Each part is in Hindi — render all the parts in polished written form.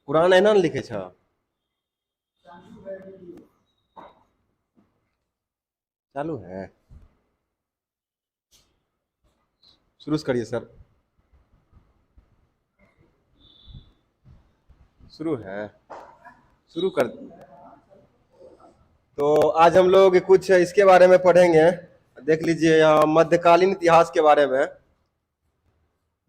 कुरान एना ने लिखे छ। चालू है, शुरू से करिए सर। शुरू है, शुरू कर। तो आज हम लोग कुछ इसके बारे में पढ़ेंगे। देख लीजिए यहाँ मध्यकालीन इतिहास के बारे में,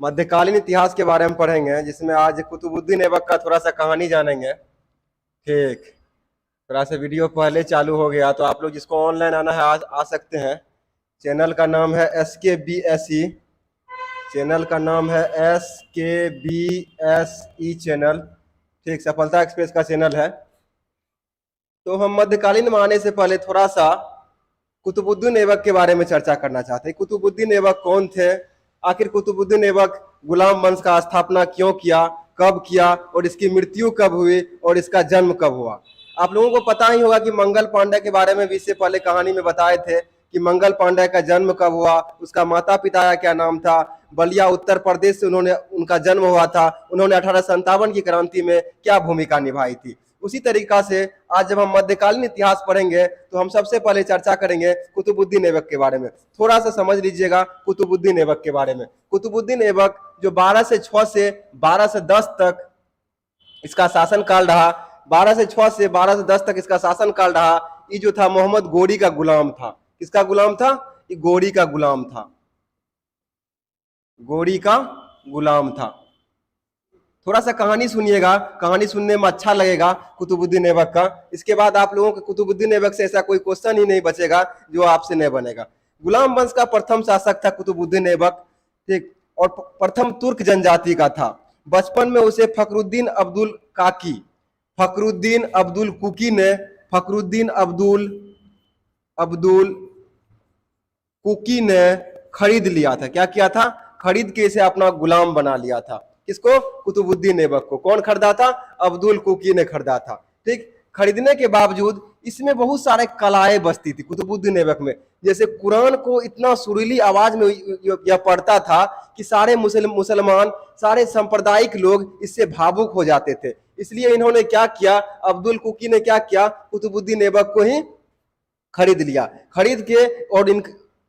मध्यकालीन इतिहास के बारे में पढ़ेंगे, जिसमें आज कुतुबुद्दीन ऐबक का थोड़ा सा कहानी जानेंगे। ठीक, थोड़ा सा वीडियो पहले चालू हो गया, तो आप लोग जिसको ऑनलाइन आना है आ सकते हैं। चैनल का नाम है SKBSE, चैनल का नाम है SKBSE चैनल। ठीक, सफलता एक्सप्रेस का चैनल है। तो हम मध्यकालीन में आने से पहले थोड़ा सा कुतुबुद्दीन ऐबक के बारे में चर्चा करना चाहते हैं। कुतुबुद्दीन ऐबक कौन थे, आखिर कुतुबुद्दीन ऐबक गुलाम वंश का स्थापना क्यों किया, कब किया, और इसकी मृत्यु कब हुई, और इसका जन्म कब हुआ। आप लोगों को पता ही होगा कि मंगल पांडे के बारे में भी इससे पहले कहानी में बताए थे कि मंगल पांडे का जन्म कब हुआ, उसका माता पिता का क्या नाम था, बलिया उत्तर प्रदेश से उनका जन्म हुआ था, उन्होंने 1857 की क्रांति में क्या भूमिका निभाई थी। उसी तरीका से आज जब हम मध्यकालीन इतिहास पढ़ेंगे तो हम सबसे पहले चर्चा करेंगे कुतुबुद्दीन ऐबक के बारे में। थोड़ा सा समझ लीजिएगा कुतुबुद्दीन ऐबक के बारे में। कुतुबुद्दीन ऐबक जो 12 से 6 से 12 से 10 तक इसका शासन काल रहा, 12 से 6 से 12 से 10 तक इसका शासन काल रहा, ये जो था मोहम्मद गोरी का गुलाम था। किसका गुलाम था? ये गोरी का गुलाम था, गोरी का गुलाम था। थोड़ा सा कहानी सुनिएगा, कहानी सुनने में अच्छा लगेगा कुतुबुद्दीन ऐबक का। इसके बाद आप लोगों को कुतुबुद्दीन ऐबक से ऐसा कोई क्वेश्चन ही नहीं बचेगा जो आपसे नहीं बनेगा। गुलाम वंश का प्रथम शासक था कुतुबुद्दीन ऐबक, ठीक, और प्रथम तुर्क जनजाति का था। बचपन में उसे फखरुद्दीन अब्दुल काकी, फखरुद्दीन अब्दुल कुकी ने, फखरुद्दीन अब्दुल कुकी ने खरीद लिया था। क्या किया था? खरीद के इसे अपना गुलाम बना लिया था। किसको? कुतुबुद्दीन ऐबक को। कौन खरीदा था? अब्दुल कुकी ने खरीदा था। ठीक, खरीदने के बावजूद इसमें बहुत सारे कलाएं बसती थी कुतुबुद्दीन ऐबक में। जैसे कुरान को इतना सुरीली आवाज में यह पढ़ता था कि सारे मुसलमान, सारे सांप्रदायिक लोग इससे भावुक हो जाते थे। इसलिए इन्होंने क्या किया, अब्दुल कुकी ने क्या किया, कुतुबुद्दीन ऐबक को ही खरीद लिया। खरीद के और इन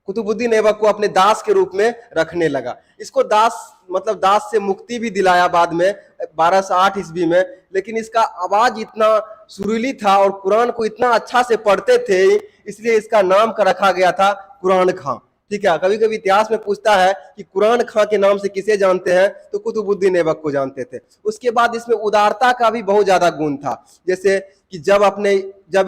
कुतुबुद्दीन ऐबक को अपने दास के रूप में रखने लगा। इसको दास मतलब दास से मुक्ति भी दिलाया बाद में 1208 ईस्वी में। लेकिन इसका आवाज इतना सुरीली था और कुरान को इतना अच्छा से पढ़ते थे, इसलिए इसका नाम का रखा गया था कुरान खां। ठीक है, कभी कभी इतिहास में पूछता है कि कुरान खां के नाम से किसे जानते हैं, तो कुतुबुद्दीन ऐबक को जानते थे। उसके बाद इसमें उदारता का भी बहुत ज्यादा गुण था। जैसे कि जब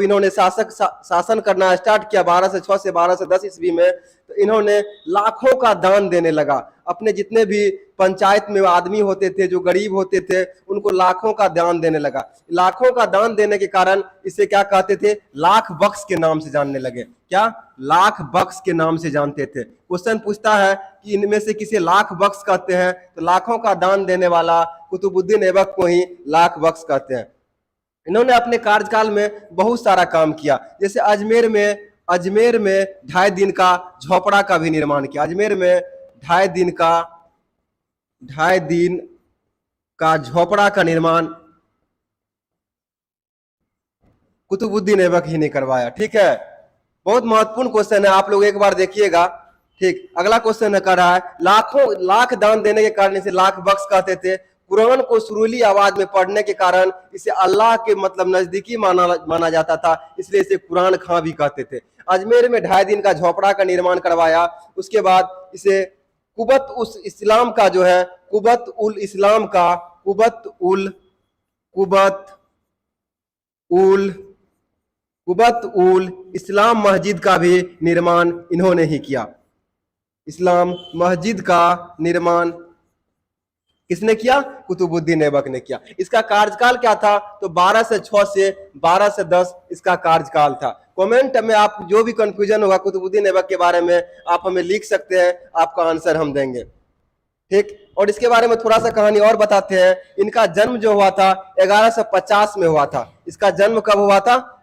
इन्होंने शासन करना स्टार्ट किया 12 से 6 से 12 से 10 ईस्वी में, तो इन्होंने लाखों का दान देने लगा। अपने जितने भी पंचायत में आदमी होते थे, जो गरीब होते थे, उनको लाखों का दान देने लगा। लाखों का दान देने के कारण इसे क्या कहते थे? लाख बख्श के नाम से जानने लगे। क्या? लाख बख्श के नाम से जानते थे। क्वेश्चन पूछता है कि इनमें से किसे लाख बख्श कहते हैं, तो लाखों का दान देने वाला कुतुबुद्दीन ऐबक को ही लाख बख्श कहते हैं। इन्होंने अपने कार्यकाल में बहुत सारा काम किया। जैसे अजमेर में 2.5 दिन का झोपड़ा का भी निर्माण किया। अजमेर में 2.5 दिन का झोपड़ा का निर्माण कुतुबुद्दीन ऐबक ही ने करवाया। ठीक है, बहुत महत्वपूर्ण क्वेश्चन है, आप लोग एक बार देखिएगा। ठीक, अगला क्वेश्चन कर रहा है, लाख दान देने के कारण इसे लाख बख्श कहते थे। कुरान को सुरीली आवाज में पढ़ने के कारण इसे अल्लाह के मतलब नजदीकी माना जाता था, इसलिए इसे कुरान खां भी कहते थे। अजमेर में 2.5 दिन का झोपड़ा का निर्माण करवाया। उसके बाद इसे कुबत उल इस्लाम मस्जिद का भी निर्माण इन्होंने ही किया। इस्लाम मस्जिद का निर्माण किसने किया? कुतुबुद्दीन ऐबक ने किया। इसका कार्यकाल क्या था? तो 12 से 6 से 12 से 10 इसका कार्यकाल था। कमेंट में आप जो भी कंफ्यूजन होगा कुतुबुद्दीन ऐबक के बारे में आप हमें लिख सकते हैं, आपका आंसर हम देंगे। ठीक, और इसके बारे में थोड़ा सा कहानी और बताते हैं। इनका जन्म जो हुआ था 1150 में हुआ था। इसका जन्म कब हुआ था?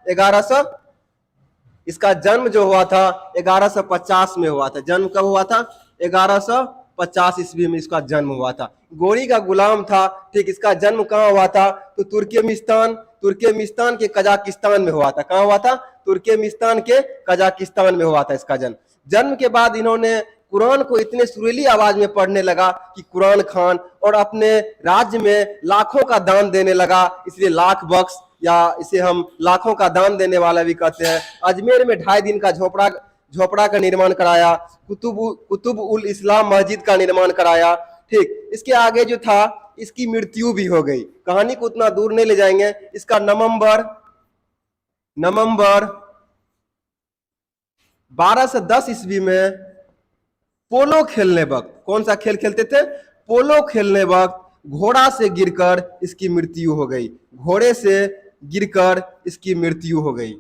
इसका जन्म जो हुआ था 1150 में हुआ था। जन्म कब हुआ था? 1150 50 ईस्वी में इसका जन्म हुआ था। गोरी का गुलाम था, ठीक। इसका जन्म कहाँ हुआ था? तो तुर्कमेनिस्तान के कजाकिस्तान में हुआ था। कहाँ हुआ था? तुर्कमेनिस्तान के कजाकिस्तान में हुआ था इसका जन्म। जन्म के बाद इन्होंने कुरान को इतने सुरीली आवाज में पढ़ने लगा कि कुरान खान, और अपने राज्य में लाखों का दान देने लगा, इसलिए लाख बख्श, या इसे हम लाखों का दान देने वाला भी कहते हैं। अजमेर में 2.5 दिन का झोपड़ा का निर्माण कराया। कुतुब उल इस्लाम मस्जिद का निर्माण कराया, ठीक। इसके आगे जो था, इसकी मृत्यु भी हो गई। कहानी को उतना दूर नहीं ले जाएंगे। इसका नवंबर 1210 ईस्वी में पोलो खेलने वक्त, कौन सा खेल खेलते थे? पोलो खेलने वक्त घोड़ा से गिरकर इसकी मृत्यु हो गई। घोड़े से गिरकर इसकी मृत्यु हो गई।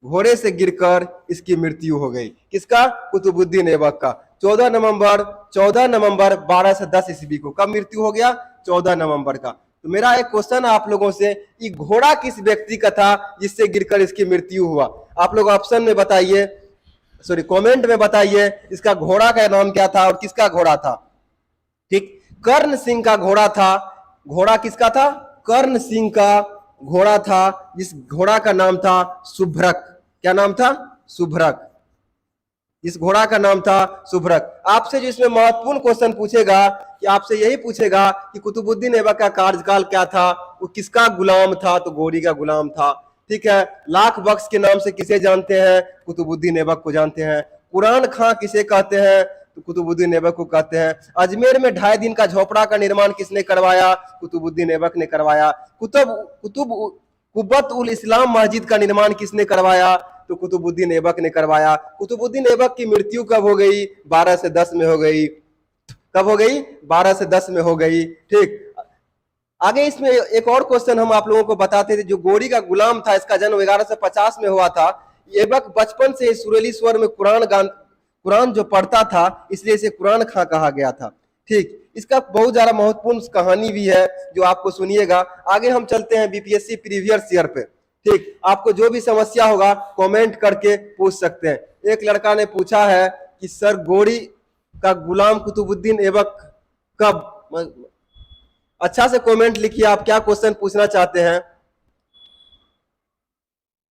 घोड़े से गिरकर इसकी मृत्यु हो गई। किसका? कुतुबुद्दीन ऐबक का। 14 नवंबर 1210 ईस्वी को। कब मृत्यु हो गया? 14 नवंबर का। तो मेरा एक क्वेश्चन है आप लोगों से, ये घोड़ा किस व्यक्ति का था जिससे गिरकर इसकी मृत्यु हुआ? आप लोग ऑप्शन में बताइए, सॉरी कमेंट में बताइए, इसका घोड़ा का नाम क्या था और किसका घोड़ा था? ठीक, कर्ण सिंह का घोड़ा था। घोड़ा किसका था? कर्ण सिंह का घोड़ा था, जिस घोड़ा का नाम था सुभ्रक। क्या नाम था? सुभ्रक। इस घोड़ा का नाम था सुभ्रक। आपसे जो इसमें महत्वपूर्ण क्वेश्चन पूछेगा, कि आपसे यही पूछेगा कि कुतुबुद्दीन ऐबक का कार्यकाल क्या था, वो किसका गुलाम था? तो गोरी का गुलाम था, ठीक है। लाख बख्श के नाम से किसे जानते हैं? कुतुबुद्दीन ऐबक को जानते हैं। कुरान खां किसे कहते हैं? तो कुतुबुद्दीन ऐबक को कहते हैं। अजमेर में 2.5 दिन का झोपड़ा का निर्माण किसने करवाया? कुतुबुद्दीन ऐबक ने करवाया। कुब्बत उल इस्लाम मस्जिद का निर्माण किसने करवाया? तो कुतुबुद्दीन ऐबक ने करवाया। कुतुबुद्दीन ऐबक की मृत्यु कब हो गई? 12 से 10 में हो गई। कब हो गई? 12 से 10 में हो गई, ठीक। आगे इसमें एक और क्वेश्चन हम आप लोगों को बताते थे। जो गोरी का गुलाम था, इसका जन्म 1150 में हुआ था। ऐबक बचपन से सुरीली स्वर में कुरान जो पढ़ता था, इसलिए इसे कुरान खां कहा गया था, ठीक। इसका बहुत ज्यादा महत्वपूर्ण कहानी भी है जो आपको सुनिएगा। आगे हम चलते हैं बीपीएससी प्रीवियस ईयर पे, ठीक। आपको जो भी समस्या होगा कमेंट करके पूछ सकते हैं। एक लड़का ने पूछा है कि सर गोरी का गुलाम कुतुबुद्दीन ऐबक कब? अच्छा से कमेंट लिखिए, आप क्या क्वेश्चन पूछना चाहते हैं,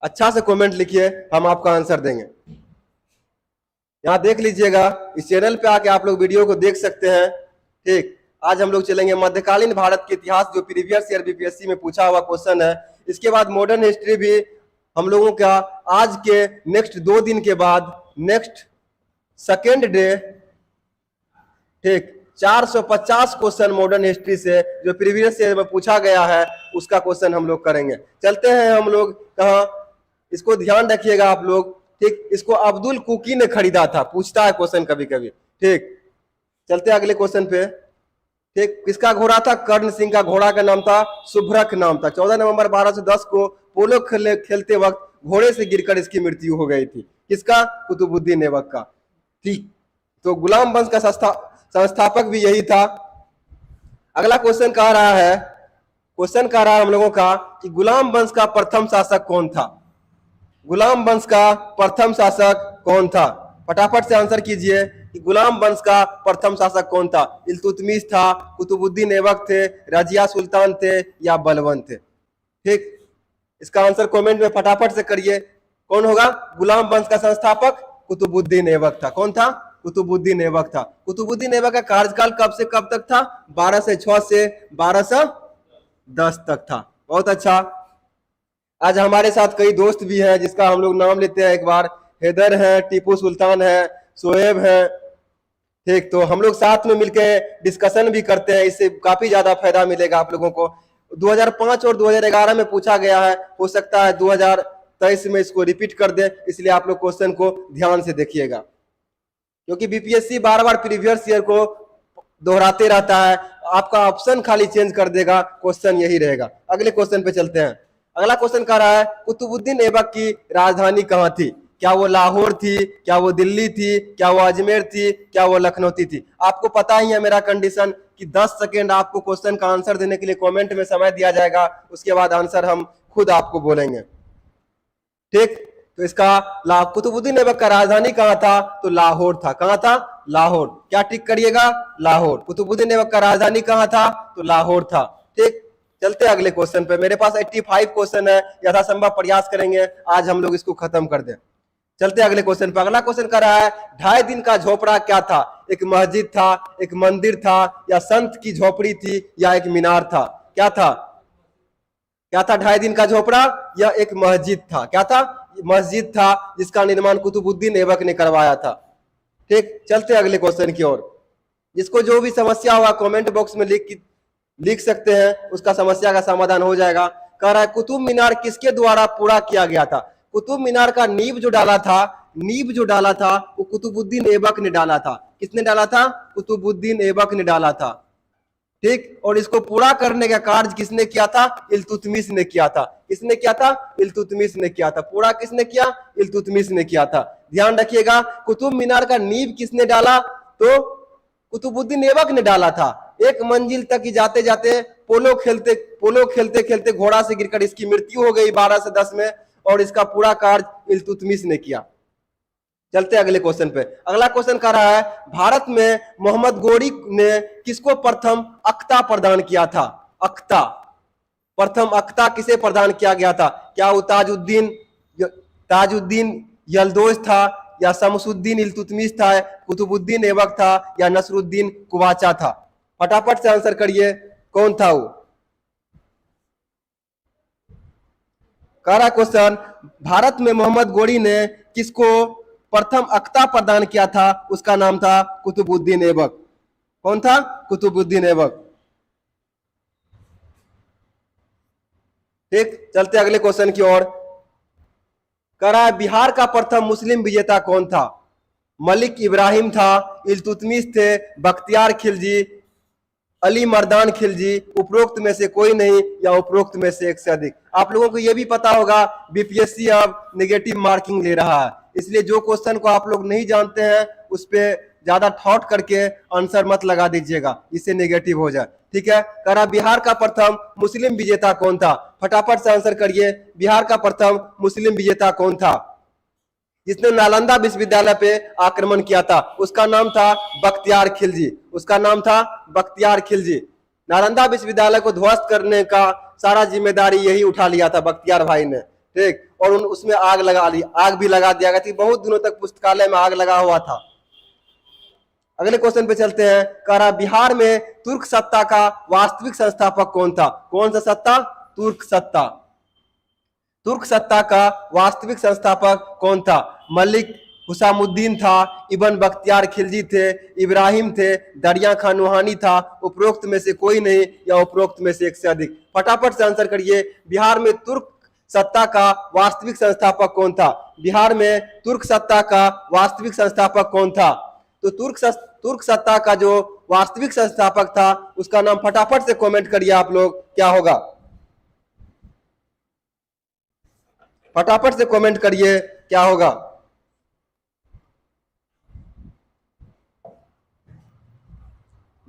अच्छा से कमेंट लिखिए, हम आपका आंसर देंगे। यहाँ देख लीजिएगा, इस चैनल पे आके आप लोग वीडियो को देख सकते हैं, ठीक। आज हम लोग चलेंगे मध्यकालीन भारत के इतिहास, जो प्रीवियस ईयर बीपीएससी में पूछा हुआ क्वेश्चन है। इसके बाद मॉडर्न हिस्ट्री भी हम लोगों का आज के नेक्स्ट 2 दिन के बाद, नेक्स्ट सेकेंड डे, ठीक, 450 क्वेश्चन मॉडर्न हिस्ट्री से जो प्रीवियस ईयर में पूछा गया है, उसका क्वेश्चन हम लोग करेंगे। चलते हैं हम लोग कहाँ, इसको ध्यान रखिएगा आप लोग, ठीक। इसको अब्दुल कुकी ने खरीदा था, पूछता है क्वेश्चन कभी कभी, ठीक। चलते हैं अगले क्वेश्चन पे, ठीक। किसका घोड़ा था? कर्ण सिंह का घोड़ा का नाम था सुभ्रक नाम था। 14 नवंबर 1210 को पोलो खेलते वक्त घोड़े से गिरकर इसकी मृत्यु हो गई थी। किसका? कुतुबुद्दीन ऐबक का, ठीक। तो गुलाम वंश का संस्थापक भी यही था। अगला क्वेश्चन कह रहा है, हम लोगों का कि गुलाम वंश का प्रथम शासक कौन था? गुलाम वंश का प्रथम शासक कौन था? फटाफट से आंसर कीजिए कि गुलाम वंश का प्रथम शासक कौन था? इल्तुतमिश था, कुतुबुद्दीन ऐबक थे, रजिया सुल्तान थे, या बलबन थे, ठीक। इसका आंसर कमेंट में फटाफट से करिए। कौन होगा गुलाम वंश का संस्थापक? कुतुबुद्दीन ऐबक था। कौन था? कुतुबुद्दीन ऐबक था। कुतुबुद्दीन ऐबक का कार्यकाल कब से कब तक था? 1206 से 1210 तक था। बहुत अच्छा। आज हमारे साथ कई दोस्त भी हैं जिसका हम लोग नाम लेते हैं एक बार। हैदर है, टीपू सुल्तान है, शोएब है, ठीक। तो हम लोग साथ में मिलकर डिस्कशन भी करते हैं, इससे काफी ज्यादा फायदा मिलेगा आप लोगों को। 2005 और 2011 में पूछा गया है, हो सकता है 2023 में इसको रिपीट कर दे, इसलिए आप लोग क्वेश्चन को ध्यान से देखिएगा, क्योंकि बीपीएससी बार बार प्रीवियस ईयर को दोहराते रहता है। आपका ऑप्शन खाली चेंज कर देगा, क्वेश्चन यही रहेगा। अगले क्वेश्चन पे चलते हैं। अगला क्वेश्चन कह रहा है कुतुबुद्दीन ऐबक की राजधानी कहाँ थी? क्या वो लाहौर थी, क्या वो दिल्ली थी, क्या वो अजमेर थी, क्या वो लखनऊ थी? आपको पता ही है मेरा कंडीशन कि 10 सेकेंड आपको क्वेश्चन का आंसर देने के लिए कमेंट में समय दिया जाएगा, उसके बाद आंसर हम खुद आपको बोलेंगे, ठीक। तो इसका कुतुबुद्दीन ऐबक का राजधानी कहाँ था? तो लाहौर था। कहाँ था? लाहौर। क्या टिक करिएगा? लाहौर। कुतुबुद्दीन ऐबक का राजधानी कहाँ था? तो लाहौर था। ठीक, चलते अगले क्वेश्चन पे। मेरे पास 85 क्वेश्चन है, यथासंभव प्रयास करेंगे आज हम लोग इसको खत्म कर दें। चलते अगले क्वेश्चन पे। अगला क्वेश्चन कर रहा है 2.5 दिन का झोपड़ा क्या था? एक मस्जिद था, एक मंदिर था, या संत की झोपड़ी थी, या एक मीनार था? क्या था? क्या था 2.5 दिन का झोपड़ा? यह एक मस्जिद था। क्या था? मस्जिद था, जिसका निर्माण कुतुबुद्दीन ऐबक ने करवाया था। ठीक, चलते अगले क्वेश्चन की ओर। जिसको जो भी समस्या होगा कमेंट बॉक्स में लिख सकते हैं, उसका समस्या का समाधान हो जाएगा। कह रहा है कुतुब मीनार किसके द्वारा पूरा किया गया था? कुतुब मीनार का नींव जो डाला था वो कुतुबुद्दीन ऐबक ने डाला था। किसने डाला था? कुतुबुद्दीन ऐबक ने डाला था। ठीक, और इसको पूरा करने का कार्य किसने किया था? इल्तुतमिश ने किया था। किसने किया था? इल्तुतमिश ने किया था। पूरा किसने किया? इल्तुतमिश ने किया था। ध्यान रखिएगा, कुतुब मीनार का नींव किसने डाला? तो कुतुबुद्दीन ऐबक ने डाला था। एक मंजिल तक ही जाते जाते पोलो खेलते खेलते घोड़ा से गिरकर इसकी मृत्यु हो गई 12 से 10 में, और इसका पूरा कार्य इल्तुतमिश ने किया। चलते अगले क्वेश्चन पे। अगला क्वेश्चन कह रहा है भारत में मोहम्मद गोरी ने किसको प्रथम अख्ता प्रदान किया था? अख्ता, प्रथम अख्ता किसे प्रदान किया गया था? क्या वो ताजुद्दीन यल्दोज था, या शमसुद्दीन इल्तुतमिश था, कुतुबुद्दीन ऐबक था, या नसरुद्दीन कुवाचा था? फटाफट से आंसर करिए, कौन था वो? कह रहा क्वेश्चन भारत में मोहम्मद गोरी ने किसको प्रथम अख्ता प्रदान किया था? उसका नाम था कुतुबुद्दीन ऐबक। कौन था? कुतुबुद्दीन ऐबक। ठीक, चलते अगले क्वेश्चन की ओर। कह रहा है बिहार का प्रथम मुस्लिम विजेता कौन था? मलिक इब्राहिम था, इल्तुतमिश थे, बख्तियार खिलजी, अली मर्दान खिलजी, उपरोक्त में से कोई नहीं, या उपरोक्त में से एक से अधिक? आप लोगों को यह भी पता होगा बीपीएससी अब नेगेटिव मार्किंग ले रहा है, इसलिए जो क्वेश्चन को आप लोग नहीं जानते हैं उस पे ज्यादा थॉट करके आंसर मत लगा दीजिएगा, इससे नेगेटिव हो जाए। ठीक है, कह रहा बिहार का प्रथम मुस्लिम विजेता कौन था? फटाफट से आंसर करिए, बिहार का प्रथम मुस्लिम विजेता कौन था जिसने नालंदा विश्वविद्यालय पे आक्रमण किया था? उसका नाम था बख्तियार खिलजी। उसका नाम था बख्तियार खिलजी। नालंदा विश्वविद्यालय को ध्वस्त करने का सारा जिम्मेदारी यही उठा लिया था बख्तियार भाई ने। ठीक, और उसमें आग भी लगा दिया गया थी, बहुत दिनों तक पुस्तकालय में आग लगा हुआ था। अगले क्वेश्चन पे चलते हैं। कह रहा बिहार में तुर्क सत्ता का वास्तविक संस्थापक कौन था? कौन सा सत्ता? तुर्क सत्ता। तुर्क सत्ता का वास्तविक संस्थापक कौन था? मलिक हुसामुद्दीन था, इब्न बख्तियार खिलजी थे, इब्राहिम थे, दरिया खान नूहानी था, उपरोक्त में से कोई नहीं, या उपरोक्त में से एक से अधिक? फटाफट से आंसर करिए, बिहार में तुर्क सत्ता का वास्तविक संस्थापक कौन था? बिहार में तुर्क सत्ता का वास्तविक संस्थापक कौन था? तो तुर्क सत्ता का जो वास्तविक संस्थापक था उसका नाम फटाफट से कमेंट करिए आप लोग, क्या होगा? फटाफट से कमेंट करिए, क्या होगा?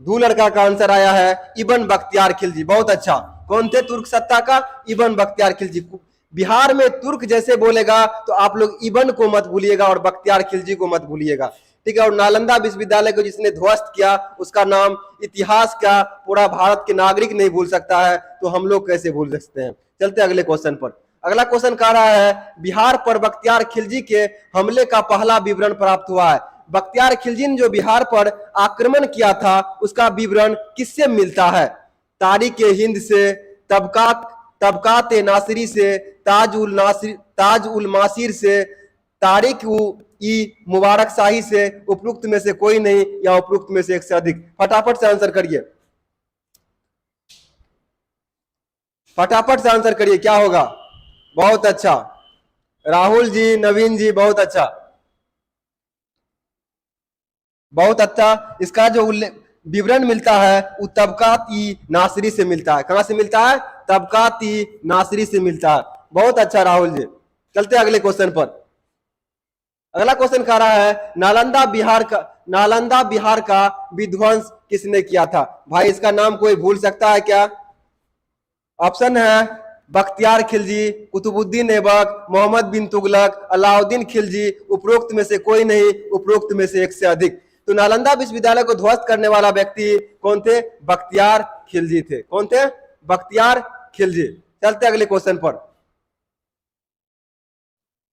दो लड़का का आंसर आया है इब्न बख्तियार खिलजी। बहुत अच्छा। कौन थे तुर्क सत्ता का? इब्न बख्तियार खिलजी। बिहार में तुर्क जैसे बोलेगा तो आप लोग इब्न को मत भूलिएगा और बख्तियार खिलजी को मत भूलिएगा। ठीक है, और नालंदा विश्वविद्यालय को जिसने ध्वस्त किया उसका नाम इतिहास का पूरा भारत के नागरिक नहीं भूल सकता है, तो हम लोग कैसे भूल सकते हैं? चलते अगले क्वेश्चन पर। अगला क्वेश्चन कह रहा है बिहार पर बख्तियार खिलजी के हमले का पहला विवरण प्राप्त हुआ है। बख्तियार खिलजी ने जो बिहार पर आक्रमण किया था उसका विवरण किससे मिलता है? तारीख हिंद से, तबकात नासिरी से, ताज उल मासिर से, तारीख ई मुबारक शाही से, उपरोक्त में से कोई नहीं, या उपरोक्त में से एक से अधिक? फटाफट से आंसर करिए, फटाफट से आंसर करिए, क्या होगा? बहुत अच्छा राहुल जी, नवीन जी, बहुत अच्छा, बहुत अच्छा। इसका जो विवरण मिलता है वो तबकात ई नासिरी से मिलता है। कहां से मिलता है? तबकात ई नासिरी से मिलता है। बहुत अच्छा राहुल जी। चलते अगले क्वेश्चन पर। अगला क्वेश्चन कह रहा है नालंदा बिहार का विध्वंस किसने किया था? भाई इसका नाम कोई भूल सकता है क्या? ऑप्शन है बख्तियार खिलजी, कुतुबुद्दीन ऐबक, मोहम्मद बिन तुगलक, अलाउद्दीन खिलजी, उपरोक्त में से कोई नहीं, उपरोक्त में से एक से अधिक? तो नालंदा विश्वविद्यालय को ध्वस्त करने वाला व्यक्ति कौन थे? बख्तियार खिलजी थे। कौन थे? बख्तियार खिलजी। चलते अगले क्वेश्चन पर।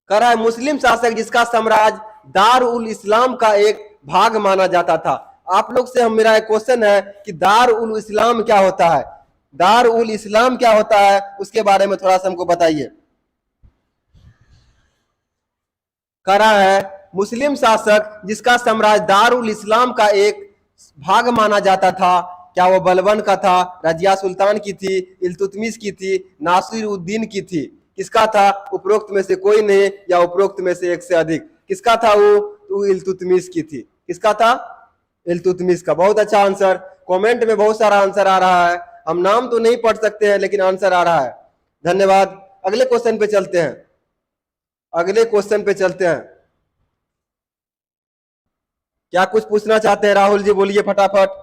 कह रहा है मुस्लिम शासक जिसका साम्राज्य दार उल इस्लाम का एक भाग माना जाता था। आप लोग से हम मेरा एक क्वेश्चन है कि दार उल इस्लाम क्या होता है? दार उल इस्लाम क्या होता है उसके बारे में थोड़ा सा हमको बताइए। कह रहा है मुस्लिम शासक जिसका साम्राज्य दार उल इस्लाम का एक भाग माना जाता था, क्या वो बलबन का था, रजिया सुल्तान की थी, इल्तुतमिश की थी, नासिर उद्दीन की थी? किसका था? उपरोक्त में से कोई नहीं या उपरोक्त में से एक से अधिक। किसका था वो इल्तुतमिश की थी। किसका था? इल्तुतमिश का। बहुत अच्छा आंसर। कमेंट में बहुत सारा आंसर आ रहा है, हम नाम तो नहीं पढ़ सकते हैं लेकिन आंसर आ रहा है। धन्यवाद। अगले क्वेश्चन पे चलते हैं। अगले क्वेश्चन पे चलते हैं। क्या कुछ पूछना चाहते हैं राहुल जी? बोलिए फटाफट।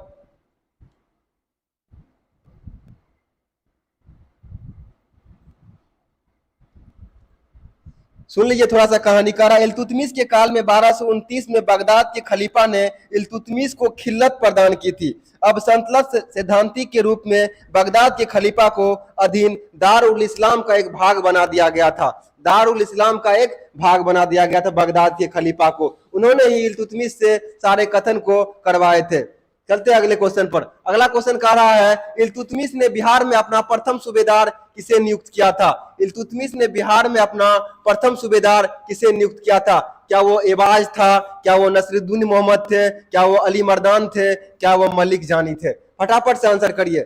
सुन लीजिए थोड़ा सा कहानी। कह रहा इल्तुतमिश के काल में 1229 में बगदाद के खलीफा ने इल्तुतमिश को खिल्लत प्रदान की थी। अब सल्तनत सैद्धांतिक के रूप में बगदाद के खलीफा को अधीन दार उल इस्लाम का एक भाग बना दिया गया था। दार उल इस्लाम का एक भाग बना दिया गया था बगदाद के खलीफा को। उन्होंने ही इल्तुतमिश से सारे कथन को करवाए थे। चलते अगले क्वेश्चन पर। अगला क्वेश्चन कह रहा है इल्तुतमिश ने बिहार में अपना प्रथम सूबेदार किसे नियुक्त किया था? इल्तुतमिश ने बिहार में अपना प्रथम सूबेदार किसे नियुक्त किया था? क्या वो एबाज था? क्या वो नसरुद्दीन मोहम्मद थे? क्या वो अली मर्दान थे? क्या वो मलिक जानी थे? फटाफट से आंसर करिए।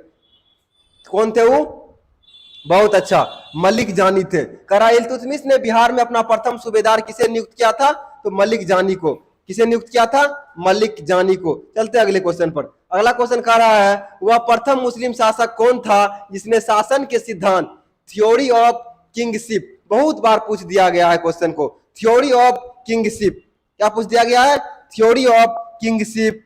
कौन थे वो? बहुत अच्छा, मलिक जानी थे। करा इल्तुतमिश ने बिहार में अपना प्रथम सूबेदार किसे नियुक्त किया था? तो मलिक जानी को। किसे नियुक्त किया था? मलिक जानी को। चलते अगले क्वेश्चन पर। अगला क्वेश्चन कह रहा है वह प्रथम मुस्लिम शासक कौन था जिसने शासन के सिद्धांत थ्योरी ऑफ किंगशिप, बहुत बार पूछ दिया गया है क्वेश्चन को, थ्योरी ऑफ किंगशिप, क्या पूछ दिया गया है? Theory of kingship.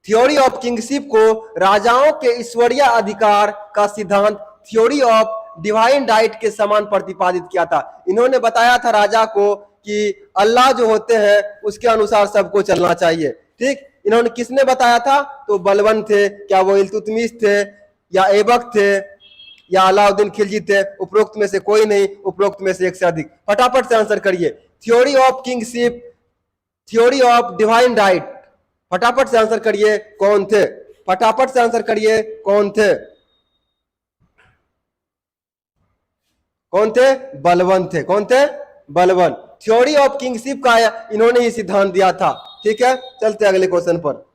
Theory of kingship को राजाओं के ईश्वरीय अधिकार का सिद्धांत थ्योरी ऑफ डिवाइन राइट के समान प्रतिपादित किया था। इन्होंने बताया था राजा को कि अल्लाह जो होते हैं उसके अनुसार सबको चलना चाहिए। ठीक, इन्होंने किसने बताया था? तो बलबन थे। क्या वो इल्तुतमिश थे या ऐबक थे या अलाउद्दीन खिलजी थे? उपरोक्त में से कोई नहीं, उपरोक्त में से एक से अधिक। फटाफट से आंसर करिए। Theory of kingship, theory of divine right, फटाफट से आंसर करिए कौन थे? फटाफट से आंसर करिए कौन थे? कौन थे? बलबन थे। कौन थे? बलबन। थ्योरी ऑफ किंगशिप का इन्होंने ही सिद्धांत दिया था। ठीक है, चलते अगले क्वेश्चन पर।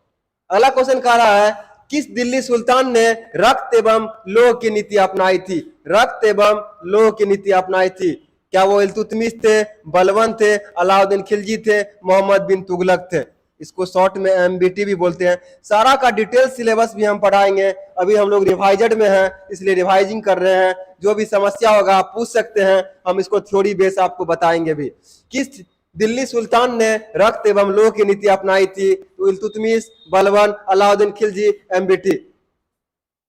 अगला क्वेश्चन कह रहा है किस दिल्ली सुल्तान ने रक्त एवं लोह की नीति अपनाई थी? रक्त एवं लोह की नीति अपनाई थी। क्या वो इल्तुतमिश थे, बलबन थे, अलाउद्दीन खिलजी थे, मोहम्मद बिन तुगलक थे? इसको शॉर्ट में एमबीटी भी बोलते हैं। सारा का डिटेल सिलेबस भी हम पढ़ाएंगे। अभी हम लोग रिवाइजड में हैं इसलिए रिवाइजिंग कर रहे हैं। जो भी समस्या होगा आप पूछ सकते हैं, हम इसको थ्योरी बेस आपको बताएंगे भी। किस दिल्ली सुल्तान ने रक्त एवं लोह की नीति अपनाई थी? तो इल्तुतमिश, बलबन, अलाउद्दीन खिलजी, एमबीटी।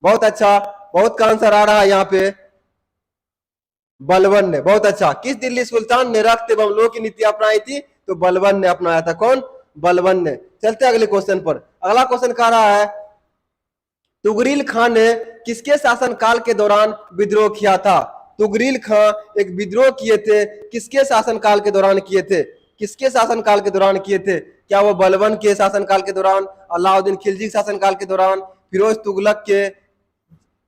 बहुत अच्छा, बहुत का आंसर आ रहा है यहाँ पे बलबन ने। बहुत अच्छा, किस दिल्ली सुल्तान ने रक्त एवं लोह की नीति अपनाई थी? तो बलबन ने अपनाया था। कौन? बलबन ने। चलते अगले क्वेश्चन पर। अगला क्वेश्चन कह रहा है तुगरील खान ने किसके शासन काल के दौरान विद्रोह किया था? तुगरील खान एक विद्रोह किए थे, किसके शासन काल के दौरान किए थे? किसके शासन काल के दौरान किए थे? क्या वो बलबन के शासन काल के दौरान, अलाउद्दीन खिलजी के शासन काल के दौरान, फिरोज तुगलक के,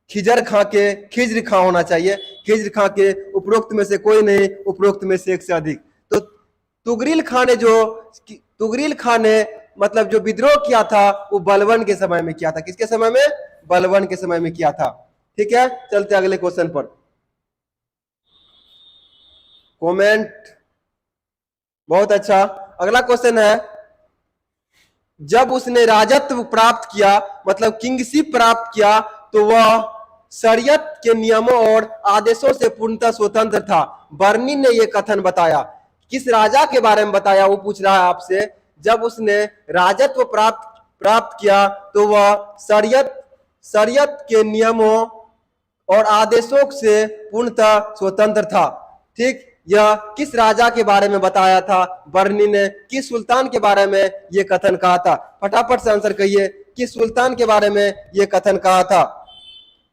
खिजर खां के, खिज्र खां होना चाहिए, खिज्र खां के? उपरोक्त में से कोई नहीं, उपरोक्त में से एक से अधिक। तो तुगरील खान ने तुगरील खान ने मतलब जो विद्रोह किया था वो बलबन के समय में किया था। किसके समय में? बलबन के समय में किया था। ठीक है, चलते अगले क्वेश्चन पर। कमेंट बहुत अच्छा। अगला क्वेश्चन है जब उसने राजत्व प्राप्त किया मतलब किंगशिप प्राप्त किया तो वह शरीयत के नियमों और आदेशों से पूर्णतः स्वतंत्र था। बर्नी ने यह कथन बताया। किस राजा के बारे में बताया वो पूछ रहा है आपसे। जब उसने राजत्व प्राप्त किया तो वह शरीयत के नियमों और आदेशों से पूर्णतः स्वतंत्र था। ठीक, यह किस राजा के बारे में बताया था? बर्नी ने किस सुल्तान के बारे में ये कथन कहा था? फटाफट से आंसर कहिए, किस सुल्तान के बारे में ये कथन कहा था?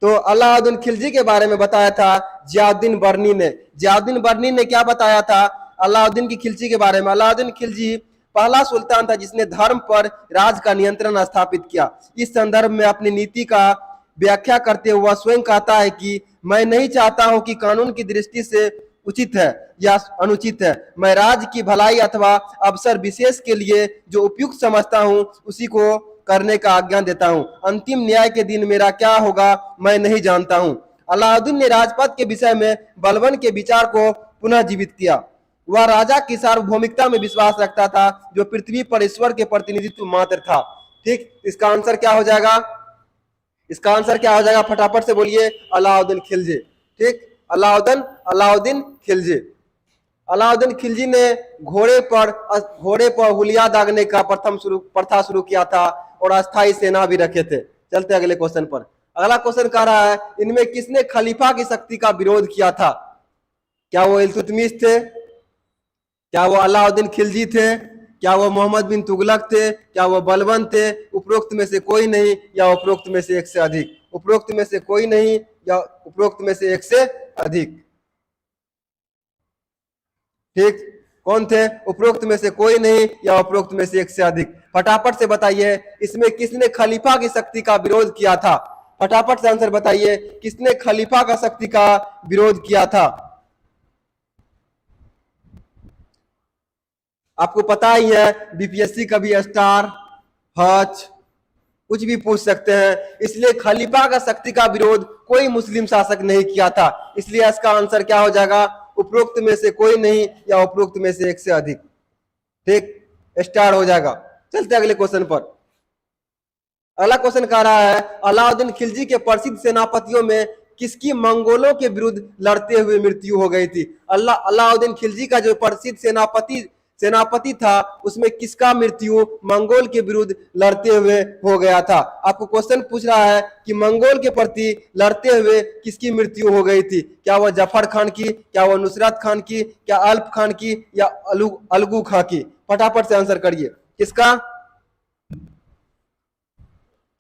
तो अलाउद्दीन खिलजी के बारे में बताया था जियाउद्दीन बर्नी ने। जियाउद्दीन बर्नी ने क्या बताया था अलाउद्दीन की खिलजी के बारे में? अलाउद्दीन खिलजी पहला सुल्तान था जिसने धर्म पर राज का नियंत्रण स्थापित किया। इस संदर्भ में अपनी नीति का व्याख्या करते हुए स्वयं कहता है कि मैं नहीं चाहता हूं कि कानून की दृष्टि से उचित है या अनुचित है, मैं राज्य की भलाई अथवा अवसर विशेष के लिए जो उपयुक्त समझता हूं उसी को करने का आज्ञा देता हूं। अंतिम न्याय के दिन मेरा क्या होगा मैं नहीं जानता हूं। अलाउद्दीन ने राजपथ के विषय में बलबन के विचार को पुनः जीवित किया। वह राजा की सार्वभौमिकता में विश्वास रखता था जो पृथ्वी पर ईश्वर के प्रतिनिधित्व मात्र था। ठीक, इसका आंसर क्या हो जाएगा? इसका आंसर क्या हो जाएगा? फटाफट से बोलिए, अलाउद्दीन खिलजी। ठीक, अलाउद्दीन खिलजी। अलाउद्दीन खिलजी ने घोड़े पर हुलिया दागने का प्रथा शुरू किया था और अस्थायी सेना भी रखे थे। चलते अगले क्वेश्चन पर। अगला क्वेश्चन कह रहा है इनमें किसने खलीफा की शक्ति का विरोध किया था? क्या वो इल्तुतमिश थे? क्या वो अलाउद्दीन खिलजी थे? क्या वो मोहम्मद बिन तुगलक थे? क्या वो बलबन थे? उपरोक्त में से कोई नहीं या उपरोक्त में से एक से अधिक? उपरोक्त में से कोई नहीं या उपरोक्त में से एक से अधिक? ठीक, कौन थे? उपरोक्त में से कोई नहीं या उपरोक्त में से एक से अधिक? फटाफट से बताइए इसमें किसने खलीफा की शक्ति का विरोध किया था? फटाफट से आंसर बताइए, किसने खलीफा का शक्ति का विरोध किया था? आपको पता ही है बीपीएससी कभी स्टार हज कुछ भी पूछ सकते हैं, इसलिए खलीफा का शक्ति का विरोध कोई मुस्लिम शासक नहीं किया था। इसलिए इसका आंसर क्या हो जाएगा? उपरोक्त में से कोई नहीं या उपरोक्त में से एक से अधिक। ठीक, स्टार हो जाएगा। चलते अगले क्वेश्चन पर। अगला क्वेश्चन कह रहा है अलाउद्दीन खिलजी के प्रसिद्ध सेनापतियों में किसकी मंगोलों के विरुद्ध लड़ते हुए मृत्यु हो गई थी? अलाउद्दीन खिलजी का जो प्रसिद्ध सेनापति था उसमें किसका मृत्यु मंगोल के विरुद्ध लड़ते हुए हो गया था? आपको क्वेश्चन पूछ रहा है कि मंगोल के प्रति लड़ते हुए किसकी मृत्यु हो गई थी? क्या वह जफर खान की, क्या वह नुसरत खान की, क्या अल्प खान की या अलगू खान की? फटाफट से आंसर करिए,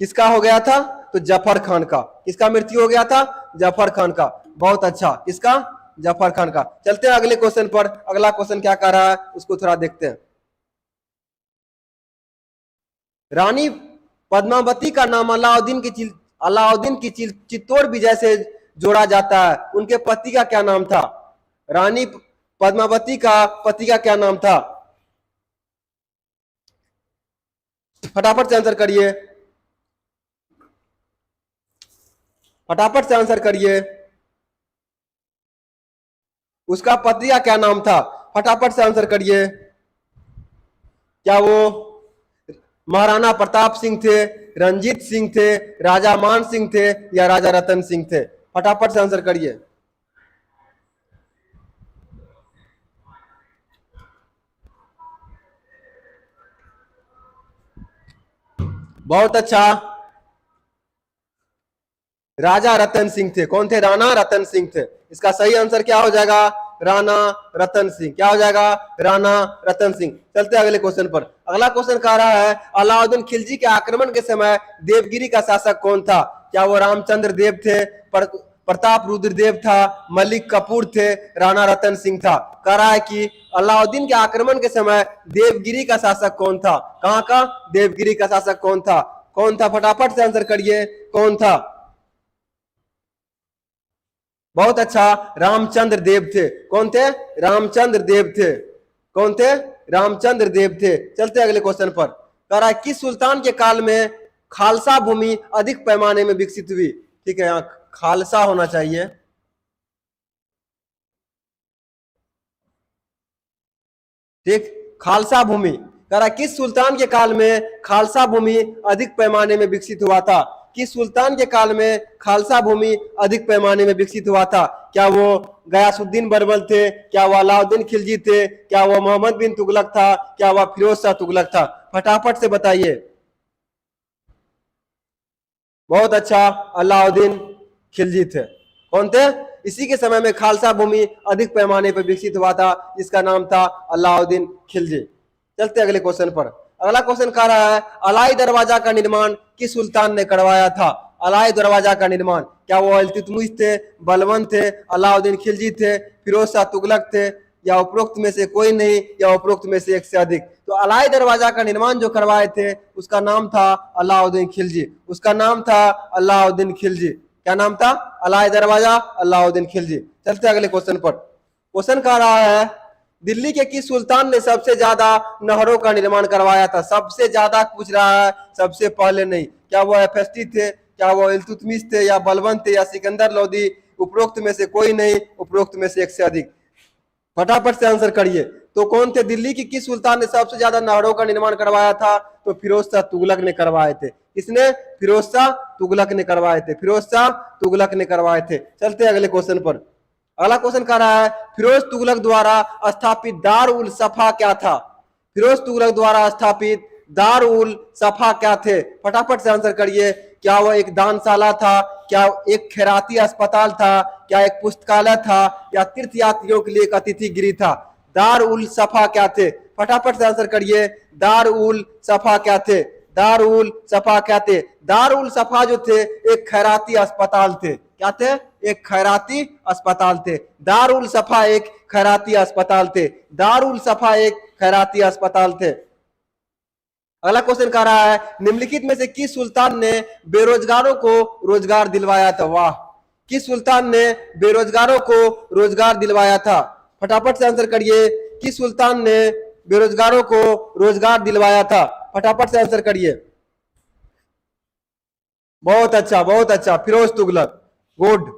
किसका हो गया था? तो जफर खान का। किसका मृत्यु हो गया था? जफर खान का। बहुत अच्छा, किसका? जफर खान का। चलते हैं अगले क्वेश्चन पर। अगला क्वेश्चन क्या कह रहा है उसको थोड़ा देखते हैं। रानी पद्मावती का नाम अलाउद्दीन की चित्तौड़ विजय से जोड़ा जाता है, उनके पति का क्या नाम था? रानी पद्मावती का पति का क्या नाम था? फटाफट से आंसर करिए, फटाफट से आंसर करिए। उसका पति का क्या नाम था? फटाफट से आंसर करिए। क्या वो महाराणा प्रताप सिंह थे, रंजीत सिंह थे, राजा मान सिंह थे या राजा रतन सिंह थे? फटाफट से आंसर करिए। बहुत अच्छा, राजा रतन सिंह थे। कौन थे? राणा रतन सिंह थे। इसका सही आंसर क्या हो जाएगा? राणा रतन सिंह। क्या हो जाएगा? राणा रतन सिंह। चलते अगले क्वेश्चन पर। अगला क्वेश्चन कह रहा है अलाउद्दीन खिलजी के आक्रमण के समय देवगिरी का शासक कौन था? क्या वो रामचंद्र देव थे, प्रताप रुद्र देव था, मलिक कपूर थे, राणा रतन सिंह था? कह रहा है कि अलाउद्दीन के आक्रमण के समय देवगिरी का शासक कौन था? कहां का? देवगिरी का शासक कौन था? कौन था? फटाफट से आंसर करिए, कौन था? बहुत अच्छा, रामचंद्र देव थे। कौन थे? रामचंद्र देव थे। कौन थे? रामचंद्र देव थे। चलते अगले क्वेश्चन पर। कह रहा है किस सुल्तान के काल में खालसा भूमि अधिक पैमाने में विकसित हुई? ठीक है, यहाँ खालसा होना चाहिए। ठीक, खालसा भूमि। कह रहा है किस सुल्तान के काल में खालसा भूमि अधिक पैमाने में विकसित हुआ था? किस सुल्तान के काल में खालसा भूमि अधिक पैमाने में विकसित हुआ था? क्या वो गयासुद्दीन बरबल थे? क्या वो अलाउद्दीन खिलजी थे? क्या वो मोहम्मद बिन तुगलक था? क्या वह फिरोज शाह तुगलक था? फटाफट से बताइए। बहुत अच्छा, अलाउद्दीन खिलजी थे। कौन थे? इसी के समय में खालसा भूमि अधिक पैमाने पर विकसित हुआ था, जिसका नाम था अलाउद्दीन खिलजी। चलते अगले क्वेश्चन पर। अगला क्वेश्चन कह रहा है अलाई दरवाजा का निर्माण किस सुल्तान ने करवाया था? अलाई दरवाजा का निर्माण, क्या वो इल्तुतमिश थे, बलबन थे, अलाउद्दीन खिलजी थे, फिरोज शाह तुगलक थे, या उपरोक्त में से कोई नहीं, या उपरोक्त में से एक से अधिक? तो अलाई दरवाजा का निर्माण जो करवाए थे उसका नाम था अलाउद्दीन खिलजी। उसका नाम था अलाउद्दीन खिलजी। क्या नाम था? अलाई दरवाजा, अलाउद्दीन खिलजी। चलते अगले क्वेश्चन पर। क्वेश्चन कह रहा है दिल्ली के किस सुल्तान ने सबसे ज्यादा नहरों का निर्माण करवाया था? सबसे ज्यादा पूछ रहा है, सबसे पहले नहीं। क्या वो एफएसटी थे, क्या वो इल्तुतमिश थे, या बलबन थे, या सिकंदर लोदी? उपरोक्त में से कोई नहीं, उपरोक्त में से एक से अधिक। फटाफट से आंसर करिए। तो कौन थे? दिल्ली की किस सुल्तान ने सबसे ज्यादा नहरों का निर्माण करवाया था? तो फिरोज शाह तुगलक ने करवाए थे। किसने? फिरोज शाह तुगलक ने करवाए थे। फिरोज शाह तुगलक ने करवाए थे। चलते अगले क्वेश्चन पर। अगला क्वेश्चन कह रहा है फिरोज तुगलक द्वारा स्थापित दार उल सफा क्या था? फिरोज तुगलक द्वारा स्थापित दार उल सफा क्या थे? फटाफट से आंसर करिए। क्या वह एक दानशाला था, क्या एक खैराती अस्पताल था, क्या एक पुस्तकालय था, या तीर्थयात्रियों के लिए एक अतिथि गृह था? दार उल सफा क्या थे? फटाफट से आंसर करिए। दार उल सफा क्या थे? दार उल सफा क्या थे? दार उल सफा जो थे एक खैराती अस्पताल थे। क्या थे? एक खैराती अस्पताल थे। दार उल सफा एक खैराती अस्पताल थे। दार उल सफा एक खैराती अस्पताल थे। अगला क्वेश्चन कह रहा है निम्नलिखित में से किस सुल्तान ने बेरोजगारों को रोजगार दिलवाया था? वाह, किस सुल्तान ने बेरोजगारों को रोजगार दिलवाया था? फटाफट से आंसर करिए। किस सुल्तान ने बेरोजगारों को रोजगार दिलवाया था? फटाफट से आंसर करिए। बहुत अच्छा, बहुत अच्छा, फिरोज तुगलक। गुड,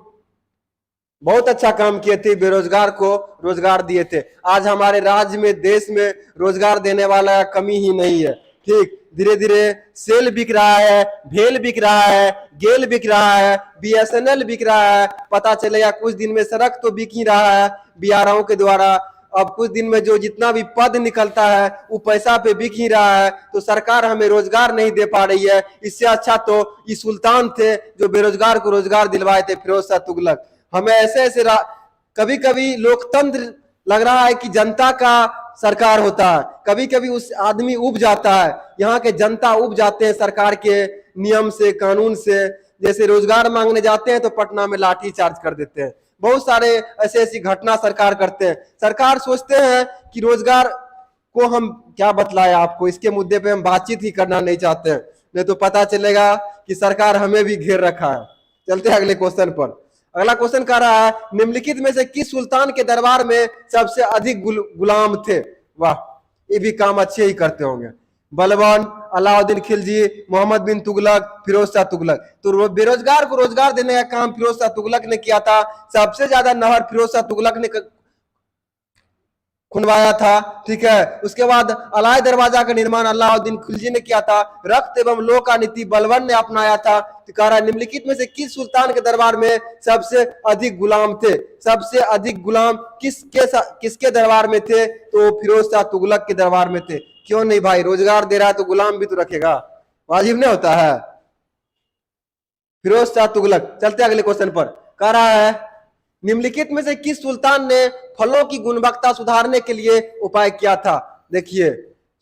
बहुत अच्छा काम किए थे, बेरोजगार को रोजगार दिए थे। आज हमारे राज्य में, देश में रोजगार देने वाला कमी ही नहीं है। ठीक, धीरे धीरे सेल बिक रहा है, भेल बिक रहा है, गेल बिक रहा है, बीएसएनएल बिक रहा है। पता चलेगा कुछ दिन में सड़क तो बिक ही रहा है बीआरओ के द्वारा। अब कुछ दिन में जो जितना भी पद निकलता है वो पैसा पे बिक ही रहा है। तो सरकार हमें रोजगार नहीं दे पा रही है। इससे अच्छा तो ये सुल्तान थे जो बेरोजगार को रोजगार दिलवाए थे, फिरोज शाह तुगलक। हमें ऐसे ऐसे कभी कभी लोकतंत्र लग रहा है कि जनता का सरकार होता है, कभी कभी उस आदमी उब जाता है। यहाँ के जनता उब जाते हैं सरकार के नियम से, कानून से। जैसे रोजगार मांगने जाते हैं तो पटना में लाठी चार्ज कर देते हैं। बहुत सारे ऐसी ऐसी घटना सरकार करते हैं। सरकार सोचते हैं कि रोजगार को हम क्या बतलाए आपको, इसके मुद्दे पे हम बातचीत ही करना नहीं चाहते हैं, नहीं तो पता चलेगा कि सरकार हमें भी घेर रखा है। चलते हैं अगले क्वेश्चन पर। अगला क्वेश्चन कह रहा है निम्नलिखित में से किस सुल्तान के दरबार में सबसे अधिक गुलाम थे? वाह, ये भी काम अच्छे ही करते होंगे। बलबन, अलाउद्दीन खिलजी, मोहम्मद बिन तुगलक, फिरोज शाह तुगलक। तो बेरोजगार को रोजगार देने का काम फिरोज शाह तुगलक ने किया था। सबसे ज्यादा नहर फिरोज शाह तुगलक ने खुनवाया था। ठीक है, उसके बाद अलाई दरवाजा का निर्माण अलाउद्दीन खिलजी ने किया था। रक्त एवं लोह का नीति बलबन ने अपनाया था। तो कह रहा है निम्नलिखित में से किस सुल्तान के दरबार में सबसे अधिक गुलाम थे? सबसे अधिक गुलाम किसके दरबार में थे? तो फिरोज शाह तुगलक के दरबार में थे। क्यों नहीं भाई, रोजगार दे रहा है तो गुलाम भी तो रखेगा, वाजिब नहीं होता है? फिरोज शाह तुगलक। चलते अगले क्वेश्चन पर। कह रहा है निम्नलिखित में से किस सुल्तान ने फलों की गुणवत्ता सुधारने के लिए उपाय किया था? देखिए,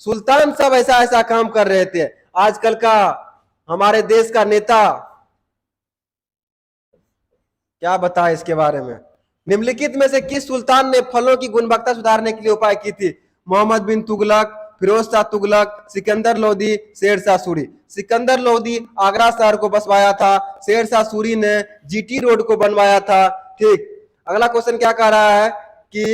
सुल्तान सब ऐसा ऐसा काम कर रहे थे। आजकल का हमारे देश का नेता क्या बताए इसके बारे में। निम्नलिखित में से किस सुल्तान ने फलों की गुणवत्ता सुधारने के लिए उपाय की थी? मोहम्मद बिन तुगलक, फिरोज शाह तुगलक, सिकंदर लोदी, शेर शाह सूरी। सिकंदर लोदी आगरा शहर को बसवाया था। शेर शाह सूरी ने जीटी रोड को बनवाया था। ठीक, अगला क्वेश्चन क्या कह रहा है कि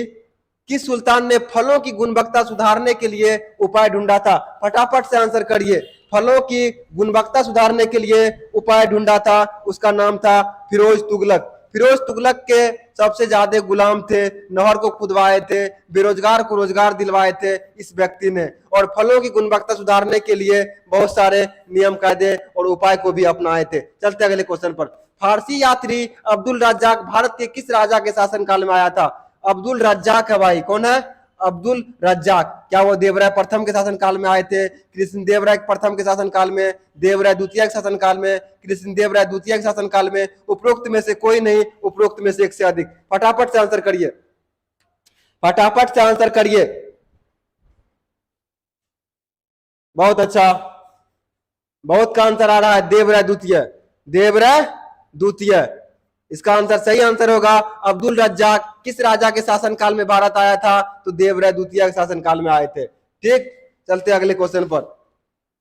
किस सुल्तान ने फलों की गुणवत्ता सुधारने के लिए उपाय ढूंढा था? फटाफट से आंसर करिए। फलों की गुणवत्ता सुधारने के लिए उपाय ढूंढा था, उसका नाम था फिरोज तुगलक। फिरोज तुगलक के सबसे ज्यादा गुलाम थे, नहर को खुदवाए थे, बेरोजगार को रोजगार दिलवाए थे इस व्यक्ति ने, और फलों की गुणवत्ता सुधारने के लिए बहुत सारे नियम कायदे और उपाय को भी अपनाए थे। चलते अगले क्वेश्चन पर। फारसी यात्री अब्दुल रज्जाक भारत के किस राजा के शासनकाल में आया था? अब्दुल रज्जाक है भाई, कौन है? अब्दुल रज्जाक, क्या वो देवराय प्रथम के शासनकाल में आए थे? कृष्णदेवराय प्रथम के शासनकाल में, देवराय द्वितीय के शासनकाल में, कृष्णदेवराय द्वितीय के शासनकाल में? उपरोक्त में से कोई नहीं, उपरोक्त में से एक से अधिक। फटाफट से आंसर करिए, फटाफट से आंसर करिए। बहुत अच्छा, बहुत का आंसर आ रहा है देवराय द्वितीय, देवराय द्वितीय। इसका आंसर सही आंसर होगा अब्दुल रज्जाक। किस राजा के शासनकाल में भारत आया था? तो देवराय द्वितीय के शासनकाल में आए थे। ठीक, चलते अगले क्वेश्चन पर।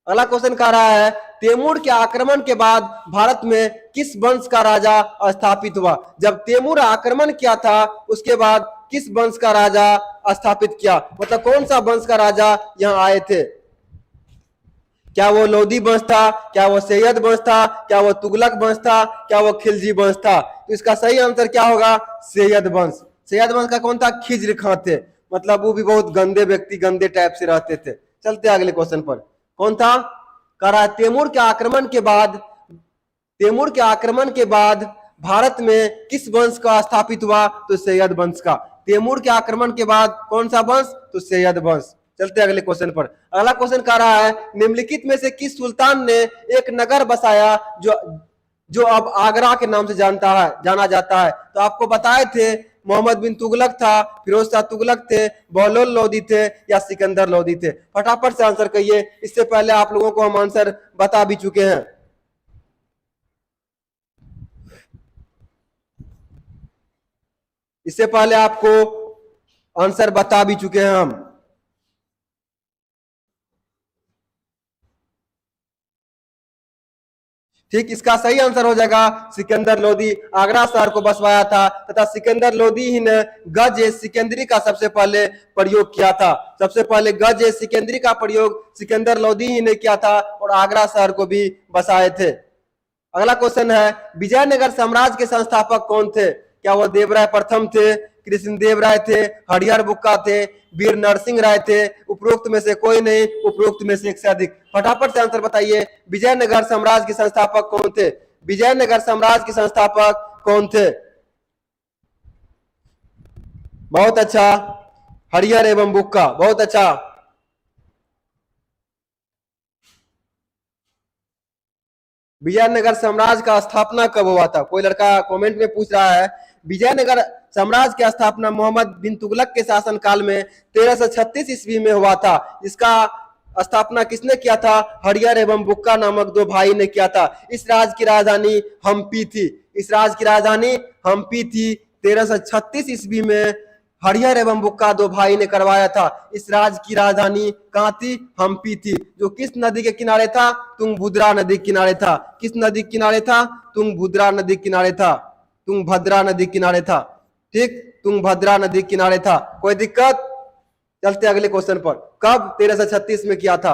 अगला क्वेश्चन कह रहा है तैमूर के आक्रमण के बाद भारत में किस वंश का राजा स्थापित हुआ? जब तैमूर आक्रमण किया था उसके बाद किस वंश का राजा स्थापित किया? मतलब कौन सा वंश का राजा यहाँ आए थे? क्या वो लोधी वंश था? क्या वो सैयद वंश था? क्या वो तुगलक वंश था? क्या वो खिलजी वंश था? तो इसका सही आंसर क्या होगा? सैयद वंश। सैयद वंश का कौन था? खिज्र खां थे। मतलब वो भी बहुत गंदे व्यक्ति, गंदे टाइप से रहते थे। चलते अगले क्वेश्चन पर। कौन था? कह रहा है तैमूर के आक्रमण के बाद, तैमूर के आक्रमण के बाद भारत में किस वंश का स्थापित हुआ? तो सैयद वंश का। तैमूर के आक्रमण के बाद कौन सा वंश? तो सैयद वंश। चलते अगले क्वेश्चन पर। अगला क्वेश्चन कह रहा है निम्नलिखित में से किस सुल्तान ने एक नगर बसाया जो अब आगरा के नाम से जाना जाता है? तो आपको बताए थे मोहम्मद बिन तुगलक था, फिरोज शाह तुगलक थे, बहलोल लोदी थे या सिकंदर लोदी थे? फटाफट से आंसर कहिए, इससे पहले आप लोगों को हम आंसर बता भी चुके हैं। इससे पहले आपको आंसर बता भी चुके हैं हम। ठीक, इसका सही आंसर हो जाएगा सिकंदर लोदी। आगरा शहर को बसवाया था तथा सिकंदर लोदी ही ने गज सिकंदरी का सबसे पहले प्रयोग किया था। सबसे पहले गज सिकंदरी का प्रयोग सिकंदर लोदी ही ने किया था और आगरा शहर को भी बसाए थे। अगला क्वेश्चन है विजयनगर साम्राज्य के संस्थापक कौन थे? क्या वो देवराय प्रथम थे, कृष्णदेव राय थे, हरिहर बुक्का थे, वीर नरसिंह राय थे? उपरोक्त में से कोई नहीं, उपरोक्त में से एक से अधिक। फटाफट से आंसर बताइए, विजयनगर साम्राज्य के संस्थापक कौन थे? विजयनगर साम्राज्य के संस्थापक कौन थे? बहुत अच्छा, हरिहर एवं बुक्का। बहुत अच्छा। विजयनगर साम्राज्य का स्थापना कब हुआ था? कोई लड़का कमेंट में पूछ रहा है। विजयनगर साम्राज्य की स्थापना मोहम्मद बिन तुगलक के शासनकाल में 1336 ईस्वी में हुआ था। इसका स्थापना किसने किया था? हरिहर एवं बुक्का नामक दो भाई ने किया था। इस राज्य की राजधानी हम्पी थी। इस राज्य की राजधानी हम्पी थी। 1336 ईस्वी में हरिहर एवं बुक्का दो भाई ने करवाया था। इस राज्य की राजधानी कहाँ थी? हम्पी थी। जो किस नदी के किनारे था? तुंगभद्रा नदी के किनारे था। किस नदी के किनारे था? तुंगभद्रा नदी के किनारे था। तुंगभद्रा नदी किनारे था। ठीक, तुंगभद्रा नदी किनारे था। कोई दिक्कत? चलते अगले क्वेश्चन पर। कब? 1336 में किया था।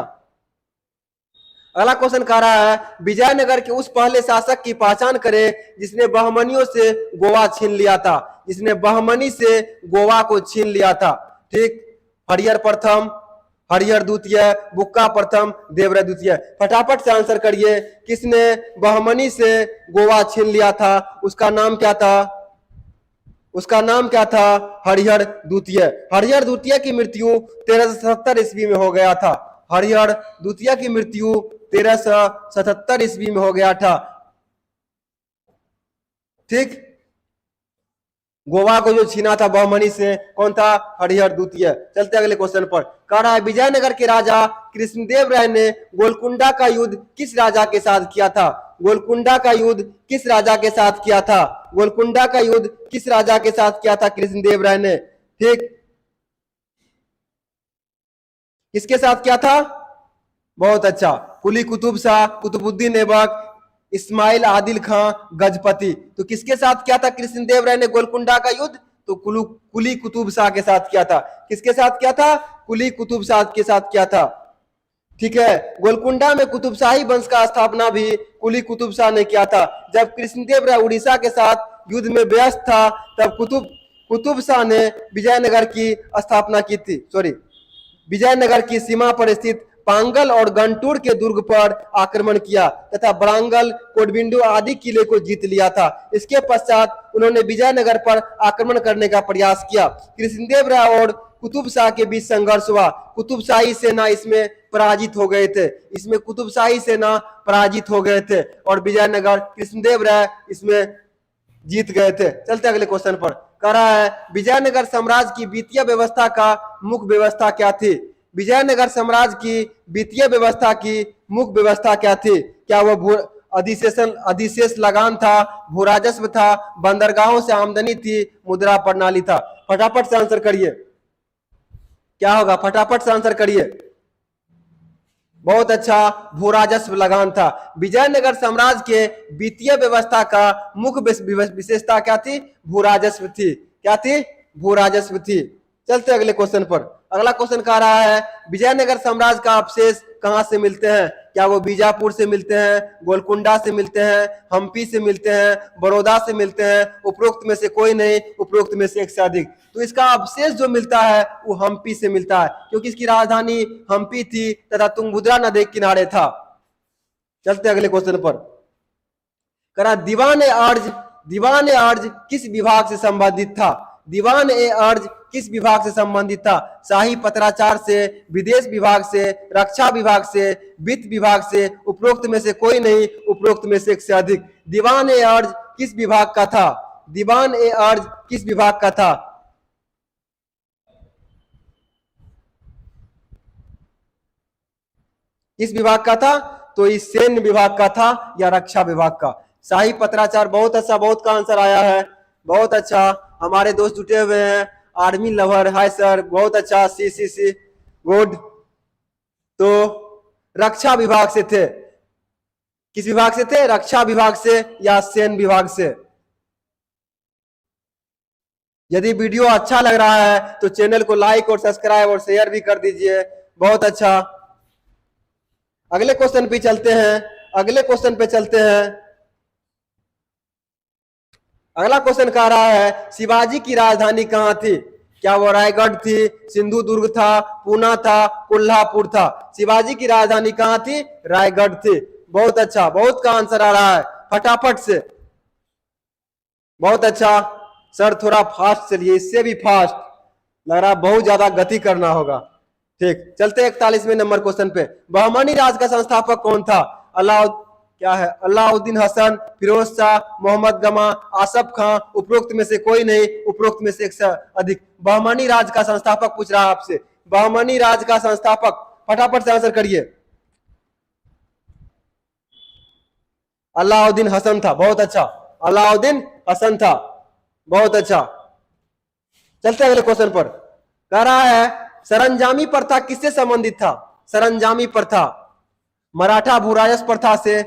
अगला क्वेश्चन कह रहा है विजयनगर के उस पहले शासक की पहचान करें जिसने बहमनियों से गोवा छीन लिया था। जिसने बहमनी से गोवा को छीन लिया था। ठीक, हरिहर प्रथम, हरिहर द्वितीय, बुक्का प्रथम, देवराय द्वितीय। फटाफट से आंसर करिए, किसने बहमनी से गोवा छीन लिया था? उसका नाम क्या था? उसका नाम क्या था? हरिहर द्वितीय। हरिहर द्वितीय की मृत्यु 1377 ईस्वी में हो गया था। हरिहर द्वितीय की मृत्यु 1377 ईस्वी में हो गया था। ठीक, गोवा को जो छीना था बहमनी से, कौन था? हरिहर द्वितीय। चलते अगले क्वेश्चन पर। कह रहा है विजयनगर के राजा कृष्णदेव राय ने गोलकुंडा का युद्ध किस राजा के साथ किया था? गोलकुंडा का युद्ध किस राजा के साथ किया था? गोलकुंडा का युद्ध किस राजा के साथ किया था कृष्णदेव राय ने? ठीक, किसके साथ किया था? बहुत अच्छा, कुली कुतुब शाह, कुतुबुद्दीन ऐबक, इस्माइल आदिल खां, गजपति। तो किसके साथ किया था कृष्णदेव राय ने गोलकुंडा का युद्ध? तो कुली कुतुब शाह के साथ किया था। किसके साथ किया था? कुली कुतुब शाह के साथ किया था। ठीक है, गोलकुंडा में कुतुबशाही वंश का स्थापना भी कुली कुतुब शाह ने किया था। जब कृष्णदेव राय उड़ीसा के साथ युद्ध में व्यस्त था तब कुतुब शाह ने विजयनगर की स्थापना की थी। विजयनगर की सीमा पर स्थित पांगल और गंटूर के दुर्ग पर आक्रमण किया तथा बरांगल, कोडबिंडु आदि किले को जीत लिया था। इसके पश्चात उन्होंने विजयनगर पर आक्रमण करने का प्रयास किया। कृष्णदेव राय और कुतुब शाह के बीच संघर्ष हुआ, कुतुब शाही सेना इसमें पराजित हो गए थे, इसमें कुतुब शाही सेना पराजित हो गए थे और विजयनगर कृष्णदेव राय इसमें जीत गए थे। चलते अगले क्वेश्चन पर। कह रहा है विजयनगर साम्राज्य की वित्तीय व्यवस्था का मुख्य व्यवस्था क्या थी? विजयनगर साम्राज्य की वित्तीय व्यवस्था की मुख्य व्यवस्था क्या थी? क्या वह अधिशेष लगान था, भू राजस्व था, बंदरगाहों से आमदनी थी, मुद्रा प्रणाली था? फटाफट से आंसर करिए, क्या होगा? फटाफट से आंसर करिए। बहुत अच्छा, भू राजस्व लगान था। विजयनगर साम्राज्य के वित्तीय व्यवस्था का मुख्य विशेषता क्या थी? भू राजस्व थी। क्या थी? भू राजस्व थी। चलते अगले क्वेश्चन पर। अगला क्वेश्चन कह रहा है विजयनगर साम्राज्य का अवशेष कहां से मिलते हैं? क्या वो बीजापुर से मिलते हैं, गोलकुंडा से मिलते हैं, हम्पी से मिलते हैं, बड़ौदा से मिलते हैं? उपरोक्त में से कोई नहीं, उपरोक्त में से एक से अधिक। तो इसका अवशेष जो मिलता है वो हम्पी से मिलता है, क्योंकि इसकी राजधानी हम्पी थी तथा तुंगभद्रा नदी के किनारे था। चलते अगले क्वेश्चन पर। करा दीवान ए अर्ज किस विभाग से संबंधित था? दीवान ए अर्ज किस विभाग से संबंधित था? शाही पत्राचार से, विदेश विभाग से, रक्षा विभाग से, वित्त विभाग से? उपरोक्त में से कोई नहीं, उपरोक्त में से एक से अधिक। दीवान ए अर्ज किस विभाग का था? दीवान ए अर्ज किस विभाग का था? किस विभाग का था? तो इस सैन्य विभाग का था या रक्षा विभाग का? शाही पत्राचार, बहुत अच्छा, बहुत का आंसर आया है, बहुत अच्छा। हमारे दोस्त जुटे हुए हैं, आर्मी लवर, हाय सर, बहुत अच्छा, सी गुड। तो रक्षा विभाग से थे। किस विभाग से थे? रक्षा विभाग से या सैन्य विभाग से? यदि वीडियो अच्छा लग रहा है तो चैनल को लाइक और सब्सक्राइब और शेयर भी कर दीजिए। बहुत अच्छा। अगले क्वेश्चन पे चलते हैं, अगले क्वेश्चन पे चलते हैं। अगला क्वेश्चन कह रहा है शिवाजी की राजधानी कहां थी? क्या वो रायगढ़ थी, सिंधु दुर्ग था, पूना था, कोल्हापुर था? शिवाजी की राजधानी कहां थी? रायगढ़ थी। बहुत अच्छा, बहुत का आंसर आ रहा है, फटाफट से। बहुत अच्छा सर, थोड़ा फास्ट चलिए, इससे भी फास्ट लग रहा, बहुत ज्यादा गति करना होगा। ठीक, चलते 41वें नंबर क्वेश्चन पे। बहमनी राज का संस्थापक कौन था? क्या है? अलाउद्दीन हसन, फिरोज शाह, मोहम्मद गमा, आसफ खां? उपरोक्त में से कोई नहीं, उपरोक्त में से एक से अधिक। बहमनी राज का संस्थापक पूछ रहा है आपसे, बहमनी राज का संस्थापक, फटाफट से आंसर करिए। अलाउद्दीन हसन था। बहुत अच्छा, अलाउद्दीन हसन था। बहुत अच्छा। चलते अगले क्वेश्चन पर। कह रहा है सरंजामी प्रथा किससे संबंधित था? सरंजामी प्रथा मराठा भूराजस्व प्रथा से,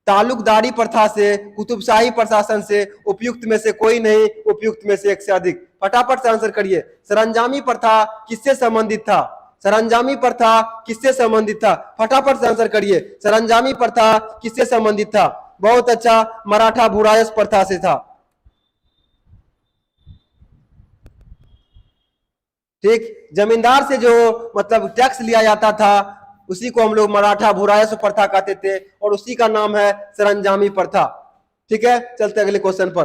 तालुकदारी प्रथा से, कुतुबशाही प्रशासन से? उपयुक्त में से कोई नहीं, उपयुक्त में से एक से अधिक। फटाफट से आंसर करिए। सरंजामी प्रथा किससे संबंधित था? सरंजामी प्रथा किससे संबंधित था? फटाफट से आंसर करिए। सरंजामी प्रथा किससे संबंधित था? बहुत अच्छा, मराठा भूराजस्व प्रथा से था। ठीक, जमींदार से जो मतलब टैक्स लिया जाता था उसी को हम लोग मराठा भूराजस्व प्रथा कहते थे और उसी का नाम है सरंजामी प्रथा। ठीक है, चलते अगले क्वेश्चन पर।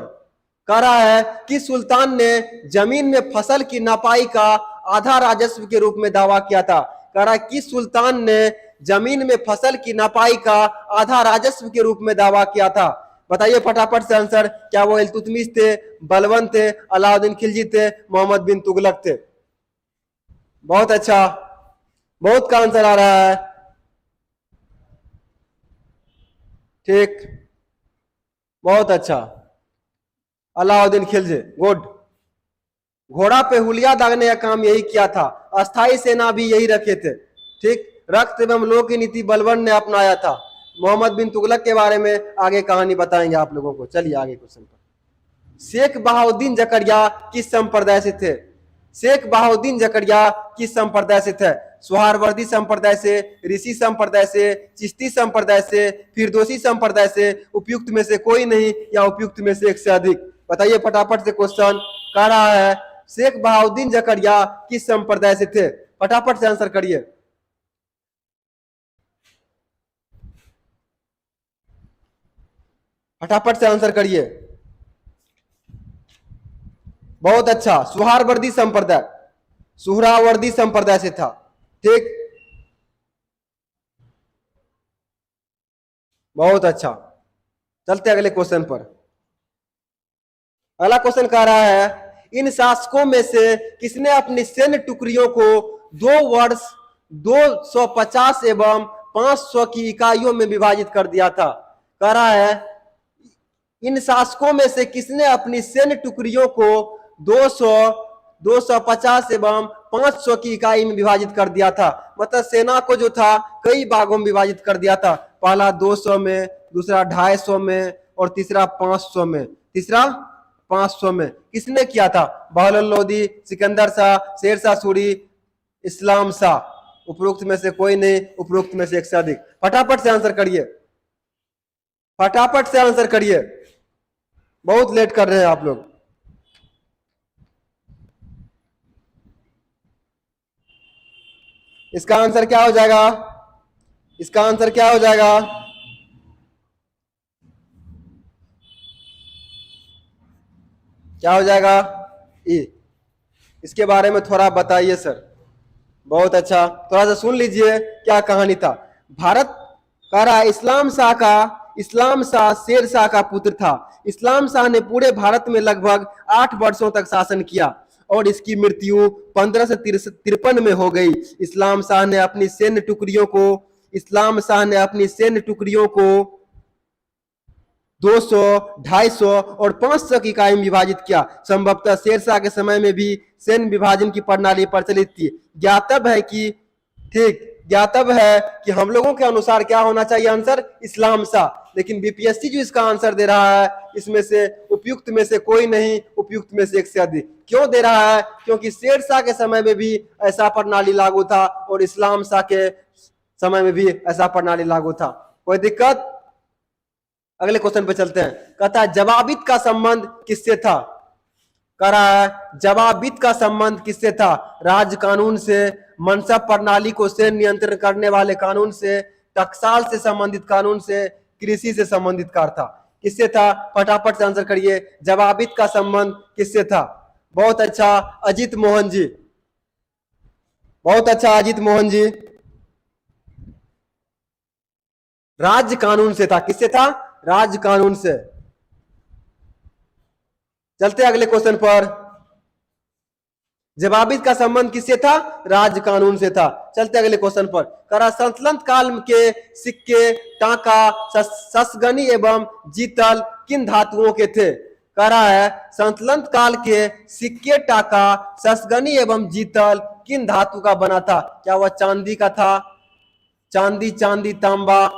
कह रहा है कि सुल्तान ने जमीन में फसल की नपाई का आधा राजस्व के रूप में दावा किया था? कह रहा है कि सुल्तान ने जमीन में फसल की नपाई का आधा राजस्व के रूप में दावा किया था? बताइए फटाफट से आंसर। क्या वो इल्तुतमिश थे, बलबन थे, अलाउद्दीन खिलजी थे, मोहम्मद बिन तुगलक थे? बहुत अच्छा, बहुत का आंसर आ रहा है। ठीक, बहुत अच्छा, अलाउद्दीन खिलजी, गुड। घोड़ा पे हुलिया दागने का काम यही किया था, अस्थाई सेना भी यही रखे थे। ठीक, रक्त एवं लोक की नीति बलबन ने अपनाया था। मोहम्मद बिन तुगलक के बारे में आगे कहानी बताएंगे आप लोगों को। चलिए आगे क्वेश्चन पर। शेख बहाउद्दीन जकरिया किस संप्रदाय से थे? शेख बहाउद्दीन जकरिया किस संप्रदाय से थे? सुहारवर्दी संप्रदाय से, ऋषि संप्रदाय से, चिश्ती संप्रदाय से, फिरदौसी संप्रदाय से? उपयुक्त में से कोई नहीं या उपयुक्त में से एक से अधिक? बताइए फटाफट से। क्वेश्चन कह रहा है शेख बहाउद्दीन जकरिया किस संप्रदाय से थे? फटाफट से आंसर करिए। फटाफट से आंसर करिए। बहुत अच्छा, सुहारवर्दी संप्रदाय। सुहरावर्दी संप्रदाय से था। ठीक, बहुत अच्छा। चलते अगले क्वेश्चन पर। अगला क्वेश्चन कह रहा है, इन शासकों में से किसने अपनी सैन्य टुकड़ियों को 2 वर्ष 250 एवं 500 की इकाइयों में विभाजित कर दिया था? कह रहा है, इन शासकों में से किसने अपनी सैन्य टुकड़ियों को 200 250 एवं 500 की इकाई में विभाजित कर दिया था? मतलब सेना को जो था कई भागों में विभाजित कर दिया था। पहला 200 में, दूसरा 250 में और तीसरा 500 में। तीसरा 500 में किसने किया था? बहलोल लोदी, सिकंदर शाह, शेर शाह सूरी, इस्लाम शाह। उपरोक्त में से कोई नहीं, उपरोक्त में से एक से अधिक। फटाफट से आंसर करिए, फटाफट से आंसर करिए, बहुत लेट कर रहे हैं आप लोग। इसका आंसर क्या हो जाएगा? इसका आंसर क्या हो जाएगा? क्या हो जाएगा? ई। इसके बारे में थोड़ा बताइए सर। बहुत अच्छा, थोड़ा सा सुन लीजिए क्या कहानी था। भारत कह रहा है, इस्लाम शाह शेर शाह का पुत्र था। इस्लाम शाह ने पूरे भारत में लगभग 8 वर्षों तक शासन किया और इसकी मृत्यु 1553 में हो गई। इस्लाम शाह ने अपनी सैन्य टुकड़ियों को 200, 250 और 500 की इकाई में विभाजित किया। संभवतः शेरशाह के समय में भी सैन्य विभाजन की प्रणाली प्रचलित थी। ज्ञातव्य है कि ठीक, ज्ञातव्य है कि हम लोगों के अनुसार क्या होना चाहिए आंसर? इस्लाम शाह। लेकिन बीपीएससी जो इसका आंसर दे रहा है, इसमें से उपयुक्त में से कोई नहीं, उपयुक्त में से एक से अधिक। क्यों दे रहा है? क्योंकि शेरशाह के समय में भी ऐसा प्रणाली लागू था और इस्लाम शाह के समय में भी ऐसा प्रणाली लागू था। कोई दिक्कत? अगले क्वेश्चन पे चलते हैं। कहता है, जवाबित का संबंध किससे था? कह रहा है, जवाबित का संबंध किससे था? राज्य कानून से, मनसब प्रणाली को सैन्य नियंत्रण करने वाले कानून से, टकसाल से संबंधित कानून से, कृषि से संबंधित कार था? किससे था? फटाफट से आंसर करिए। जवाबित का संबंध किससे था? बहुत अच्छा, अजित मोहन जी। बहुत अच्छा, अजित मोहन जी। राज्य कानून से था। किससे था? राज्य कानून से। चलते अगले क्वेश्चन पर। जवाबित का संबंध किससे था? राज्य कानून से था। चलते अगले क्वेश्चन पर। करा संतुलन काल के सिक्के, टाका, ससगनी एवं जीतल किन धातुओं के थे? कह रहा है, संतुलन काल के सिक्के, टाका, ससगनी एवं जीतल किन धातु का बना था? क्या वह चांदी का था? चांदी, चांदी तांबा।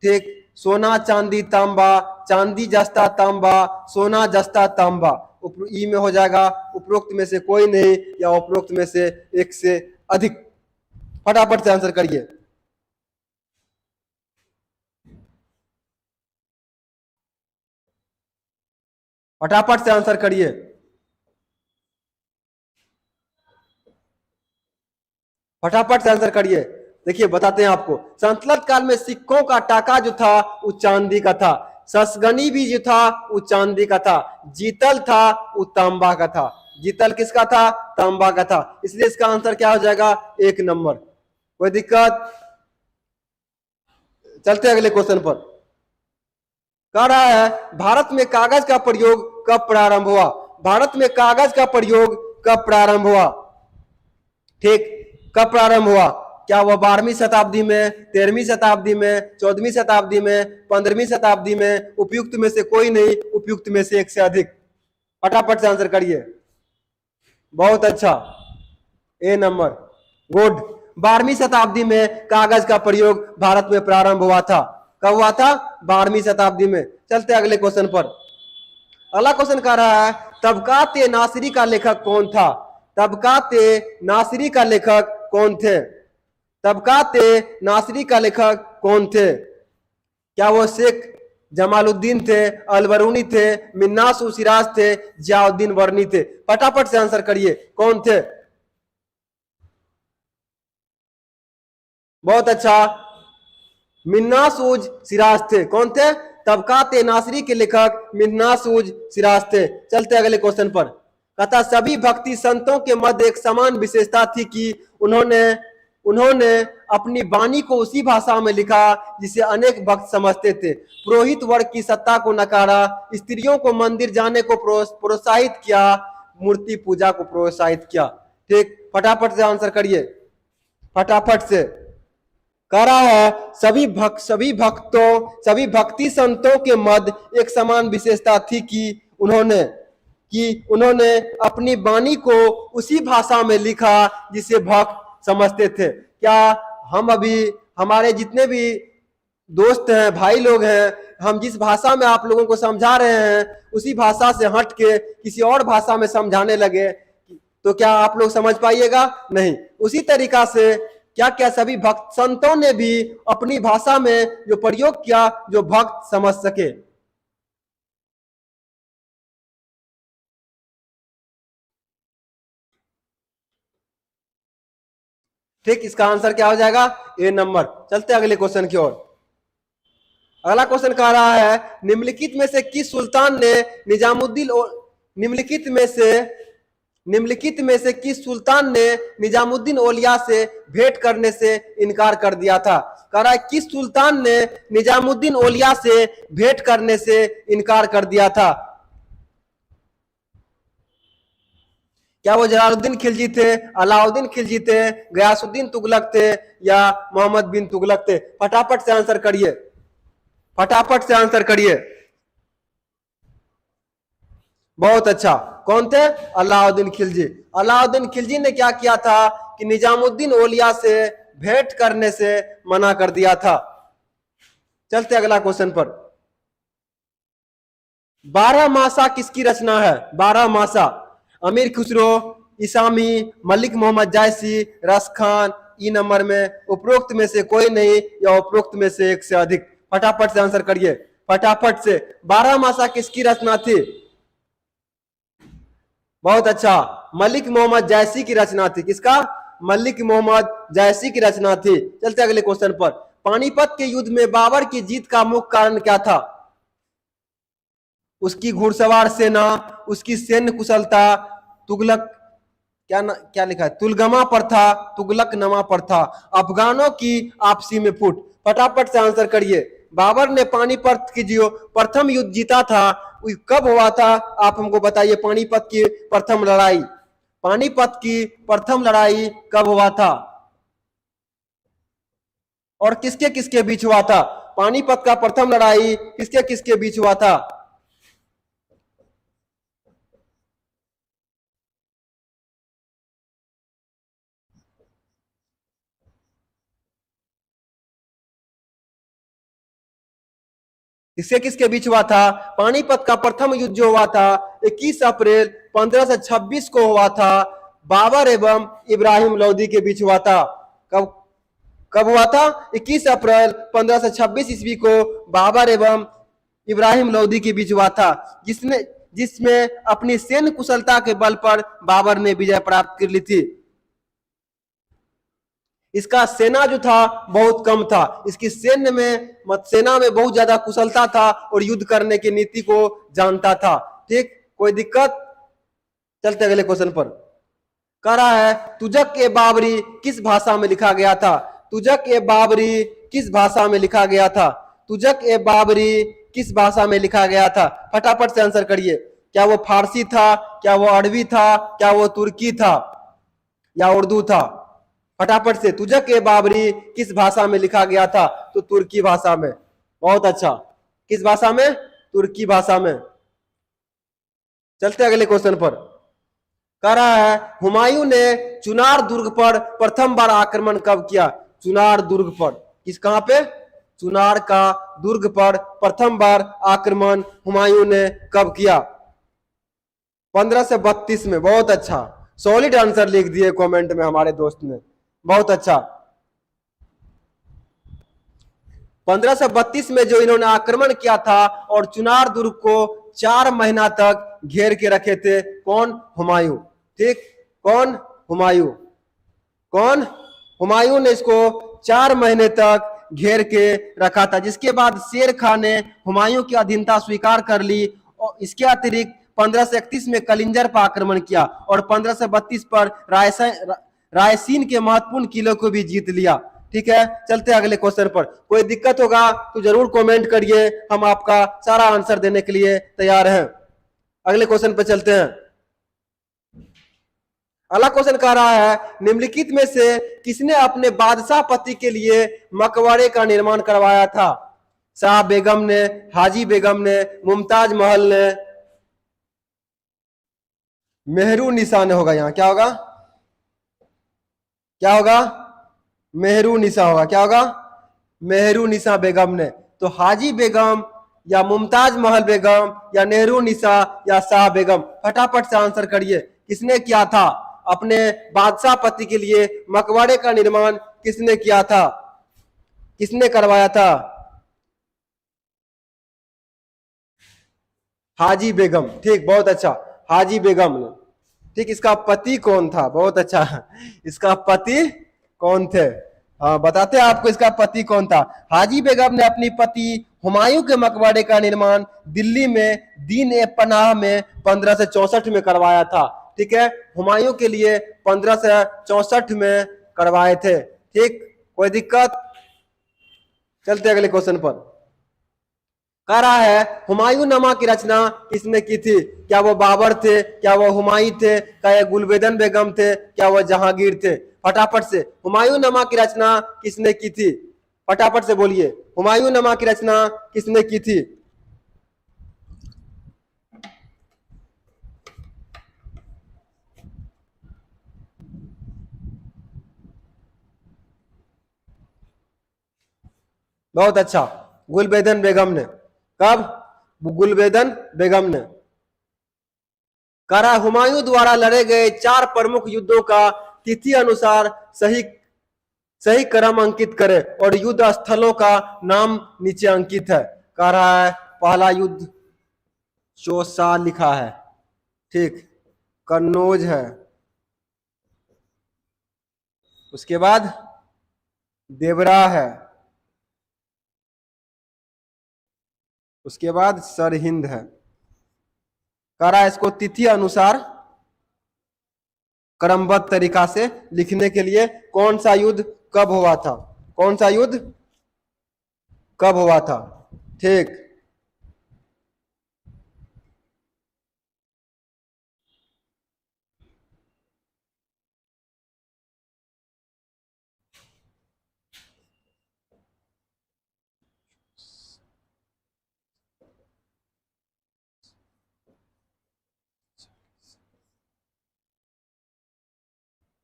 ठीक, सोना, चांदी, तांबा, चांदी जस्ता तांबा, सोना जस्ता तांबा। ई में हो जाएगा, उपरोक्त में से कोई नहीं या उपरोक्त में से एक से अधिक। फटाफट से आंसर करिए। फटाफट से आंसर करिए। फटाफट से आंसर करिए। देखिए बताते हैं आपको। संतुलन काल में सिक्कों का टाका जो था वो चांदी का था। ससगनी भी जो था वो चांदी का था। जीतल था वो तांबा का था। जीतल किसका था? तांबा का था। इसलिए इसका आंसर क्या हो जाएगा? 1 नंबर। कोई दिक्कत? चलते अगले क्वेश्चन पर। कह रहा है, भारत में कागज का प्रयोग कब प्रारंभ हुआ? भारत में कागज का प्रयोग कब प्रारंभ हुआ? ठीक, कब प्रारंभ हुआ? क्या वह 12वीं शताब्दी में, 13वीं शताब्दी में, 14वीं शताब्दी में, 15वीं शताब्दी में? उपयुक्त में से कोई नहीं, उपयुक्त में से एक से अधिक। फटाफट से आंसर करिए। बहुत अच्छा, ए नंबर, गुड। 12वीं शताब्दी में कागज का प्रयोग भारत में प्रारंभ हुआ था। कब हुआ था? 12वीं शताब्दी में। चलते अगले क्वेश्चन पर। अगला क्वेश्चन कह रहा है, तबकात नासिरी का लेखक कौन था? तबकात नासिरी का लेखक कौन थे? तबकात नासिरी का लेखक कौन थे? क्या वो शेख जमालुद्दीन थे, अलबरूनी थे, मिन्नास सिराज थे, जियाउद्दीन वर्नी थे? फटाफट से आंसर करिए, कौन थे? बहुत अच्छा, मिन्नास सिराज थे। कौन थे? तबकात नासिरी के लेखक मिन्नास सिराज थे। चलते अगले क्वेश्चन पर। कहता सभी भक्ति संतों के मध्य एक समान विशेषता थी कि उन्होंने उन्होंने अपनी वाणी को उसी भाषा में लिखा जिसे अनेक भक्त समझते थे। पुरोहित वर्ग की सत्ता को नकारा, स्त्रियों को मंदिर जाने को प्रोत्साहित किया, मूर्ति पूजा को प्रोत्साहित किया। ठीक, फटाफट से आंसर करिए, फटाफट से। कह रहा है सभी भक्ति संतों के मध्य एक समान विशेषता थी कि उन्होंने अपनी वाणी को उसी भाषा में लिखा जिसे भक्त समझते थे। क्या हम अभी हमारे जितने भी दोस्त हैं, भाई लोग हैं, हम जिस भाषा में आप लोगों को समझा रहे हैं उसी भाषा से हट के किसी और भाषा में समझाने लगे तो क्या आप लोग समझ पाइएगा? नहीं। उसी तरीका से क्या क्या सभी भक्त संतों ने भी अपनी भाषा में जो प्रयोग किया जो भक्त समझ सके। ठीक, इसका आंसर क्या हो जाएगा? ए नंबर। चलते अगले क्वेश्चन की ओर। अगला क्वेश्चन कह रहा है निम्नलिखित में से किस सुल्तान ने किस सुल्तान ने निजामुद्दीन औलिया से भेंट करने से इनकार कर दिया था? कह रहा है किस सुल्तान ने निजामुद्दीन औलिया से भेंट करने से इनकार कर दिया था? क्या वो जलालुद्दीन खिलजी थे, अलाउद्दीन खिलजी थे, गयासुद्दीन तुगलक थे या मोहम्मद बिन तुगलक थे? फटाफट से आंसर करिए, फटाफट से आंसर करिए। बहुत अच्छा, कौन थे? अलाउद्दीन खिलजी। अलाउद्दीन खिलजी ने क्या किया था कि निजामुद्दीन औलिया से भेंट करने से मना कर दिया था। चलते अगला क्वेश्चन पर। 12 मासा किसकी रचना है? 12 मासा अमीर खुसरो, इसामी, मलिक मोहम्मद जायसी, रस खान। ई नंबर में उपरोक्त में से कोई नहीं या उपरोक्त में से एक से अधिक? फटाफट से आंसर करिए, फटाफट से। 12 मासा किसकी रचना थी? बहुत अच्छा, मलिक मोहम्मद जायसी की रचना थी। किसका? मलिक मोहम्मद जायसी की रचना थी। चलते अगले क्वेश्चन पर। पानीपत के युद्ध में बाबर की जीत का मुख्य कारण क्या था? उसकी घुड़सवार सेना, उसकी सैन्य कुशलता, तुगलक क्या लिखा है? तुलगमा पर था, तुगलक नमा पर था, अफगानों की आपसी में फूट। फटाफट से आंसर करिए। बाबर ने पानीपत की जो प्रथम युद्ध जीता था कब हुआ था? आप हमको बताइए। पानीपत की प्रथम लड़ाई, पानीपत की प्रथम लड़ाई कब हुआ था और किसके किसके बीच हुआ था? पानीपत का प्रथम लड़ाई किसके किसके बीच हुआ था? किसके किसके बीच हुआ था? पानीपत का प्रथम युद्ध जो हुआ था 21 अप्रैल 1526 को हुआ था। बाबर एवं इब्राहिम लोदी के बीच हुआ था। कब कब हुआ था? 21 अप्रैल 1526 ईस्वी को बाबर एवं इब्राहिम लोदी के बीच हुआ था, जिसमें अपनी सैन्य कुशलता के बल पर बाबर ने विजय प्राप्त कर ली थी। इसका सेना जो था बहुत कम था, इसकी सेना में बहुत ज्यादा कुशलता था और युद्ध करने की नीति को जानता था। ठीक, कोई दिक्कत? चलते अगले क्वेश्चन पर। कह रहा है तुजक ए बाबरी किस भाषा में लिखा गया था? तुजक ए बाबरी किस भाषा में लिखा गया था? तुजक ए बाबरी किस भाषा में लिखा गया था? फटाफट से आंसर करिए। क्या वो फारसी था, क्या वो अरबी था, क्या वो तुर्की था या उर्दू था? फटाफट से। तुजक ए बाबरी किस भाषा में लिखा गया था? तो तुर्की भाषा में। बहुत अच्छा, किस भाषा में? तुर्की भाषा में। चलते अगले क्वेश्चन पर। कह रहा है हुमायूं ने चुनार दुर्ग पर प्रथम बार आक्रमण कब किया? चुनार दुर्ग पर, किस कहां पे? चुनार का दुर्ग पर प्रथम बार आक्रमण हुमायूं ने कब किया? 1532 में। बहुत अच्छा, सॉलिड आंसर लिख दिए कमेंट में हमारे दोस्त ने। बहुत अच्छा। 1532 में जो इन्होंने आक्रमण किया था और चुनार दुर्ग को 4 महीना तक घेर के रखे थे। कौन? हुमायूं। ठीक, कौन? हुमायूं। कौन? हुमायूं ने इसको 4 महीने तक घेर के रखा था, जिसके बाद शेर खान ने हुमायूं की अधीनता स्वीकार कर ली और इसके अतिरिक्त 1531 में कलिंजर पर आक्रमण किया और 1532 पर रायसीन के महत्वपूर्ण किलों को भी जीत लिया। ठीक है, चलते हैं अगले क्वेश्चन पर। कोई दिक्कत होगा तो जरूर कमेंट करिए, हम आपका सारा आंसर देने के लिए तैयार हैं। अगले क्वेश्चन पर चलते हैं। अगला क्वेश्चन कह रहा है, निम्नलिखित में से किसने अपने बादशाह पति के लिए मकबरे का निर्माण करवाया था? शाह बेगम ने, हाजी बेगम ने, मुमताज महल ने, मेहरू निसा ने होगा। यहाँ क्या होगा? क्या होगा? मेहरू निसा होगा। क्या होगा? मेहरू निसा बेगम ने। तो हाजी बेगम या मुमताज महल बेगम या नेहरू निसा या शाह बेगम, फटाफट से आंसर करिए। किसने किया था अपने बादशाह पति के लिए मकबरे का निर्माण? किसने किया था? किसने करवाया था? हाजी बेगम। ठीक, बहुत अच्छा, हाजी बेगम ने। ठीक, इसका पति कौन था? बहुत अच्छा, इसका पति कौन थे? हाँ, बताते हैं आपको इसका पति कौन था। हाजी बेगम ने अपनी पति हुमायूं के मकबरे का निर्माण दिल्ली में दीन ए पनाह में 1564 में करवाया था। ठीक है, हुमायूं के लिए 1564 में करवाए थे। ठीक, कोई दिक्कत? चलते अगले क्वेश्चन पर। कह रहा है, हुमायूं नामा की रचना किसने की थी? क्या वो बाबर थे? क्या वो हुमायूं थे? क्या ये गुलबेदन बेगम थे? क्या वो जहांगीर थे? फटाफट से, हुमायूं नामा की रचना किसने की थी? फटाफट से बोलिए, हुमायूं नामा की रचना किसने की थी? बहुत अच्छा, गुलबेदन बेगम ने। कब? गुलबेदन बेगम ने। कह रहा, हुमायूं द्वारा लड़े गए 4 प्रमुख युद्धों का तिथि अनुसार सही सही क्रम अंकित करें और युद्ध स्थलों का नाम नीचे अंकित है। कह रहा है, पहला युद्ध चौसा लिखा है। ठीक, कन्नौज है। उसके बाद देवरा है। उसके बाद सरहिंद है। कह रहा है, इसको तिथि अनुसार क्रमबद्ध तरीका से लिखने के लिए कौन सा युद्ध कब हुआ था? कौन सा युद्ध कब हुआ था? ठीक,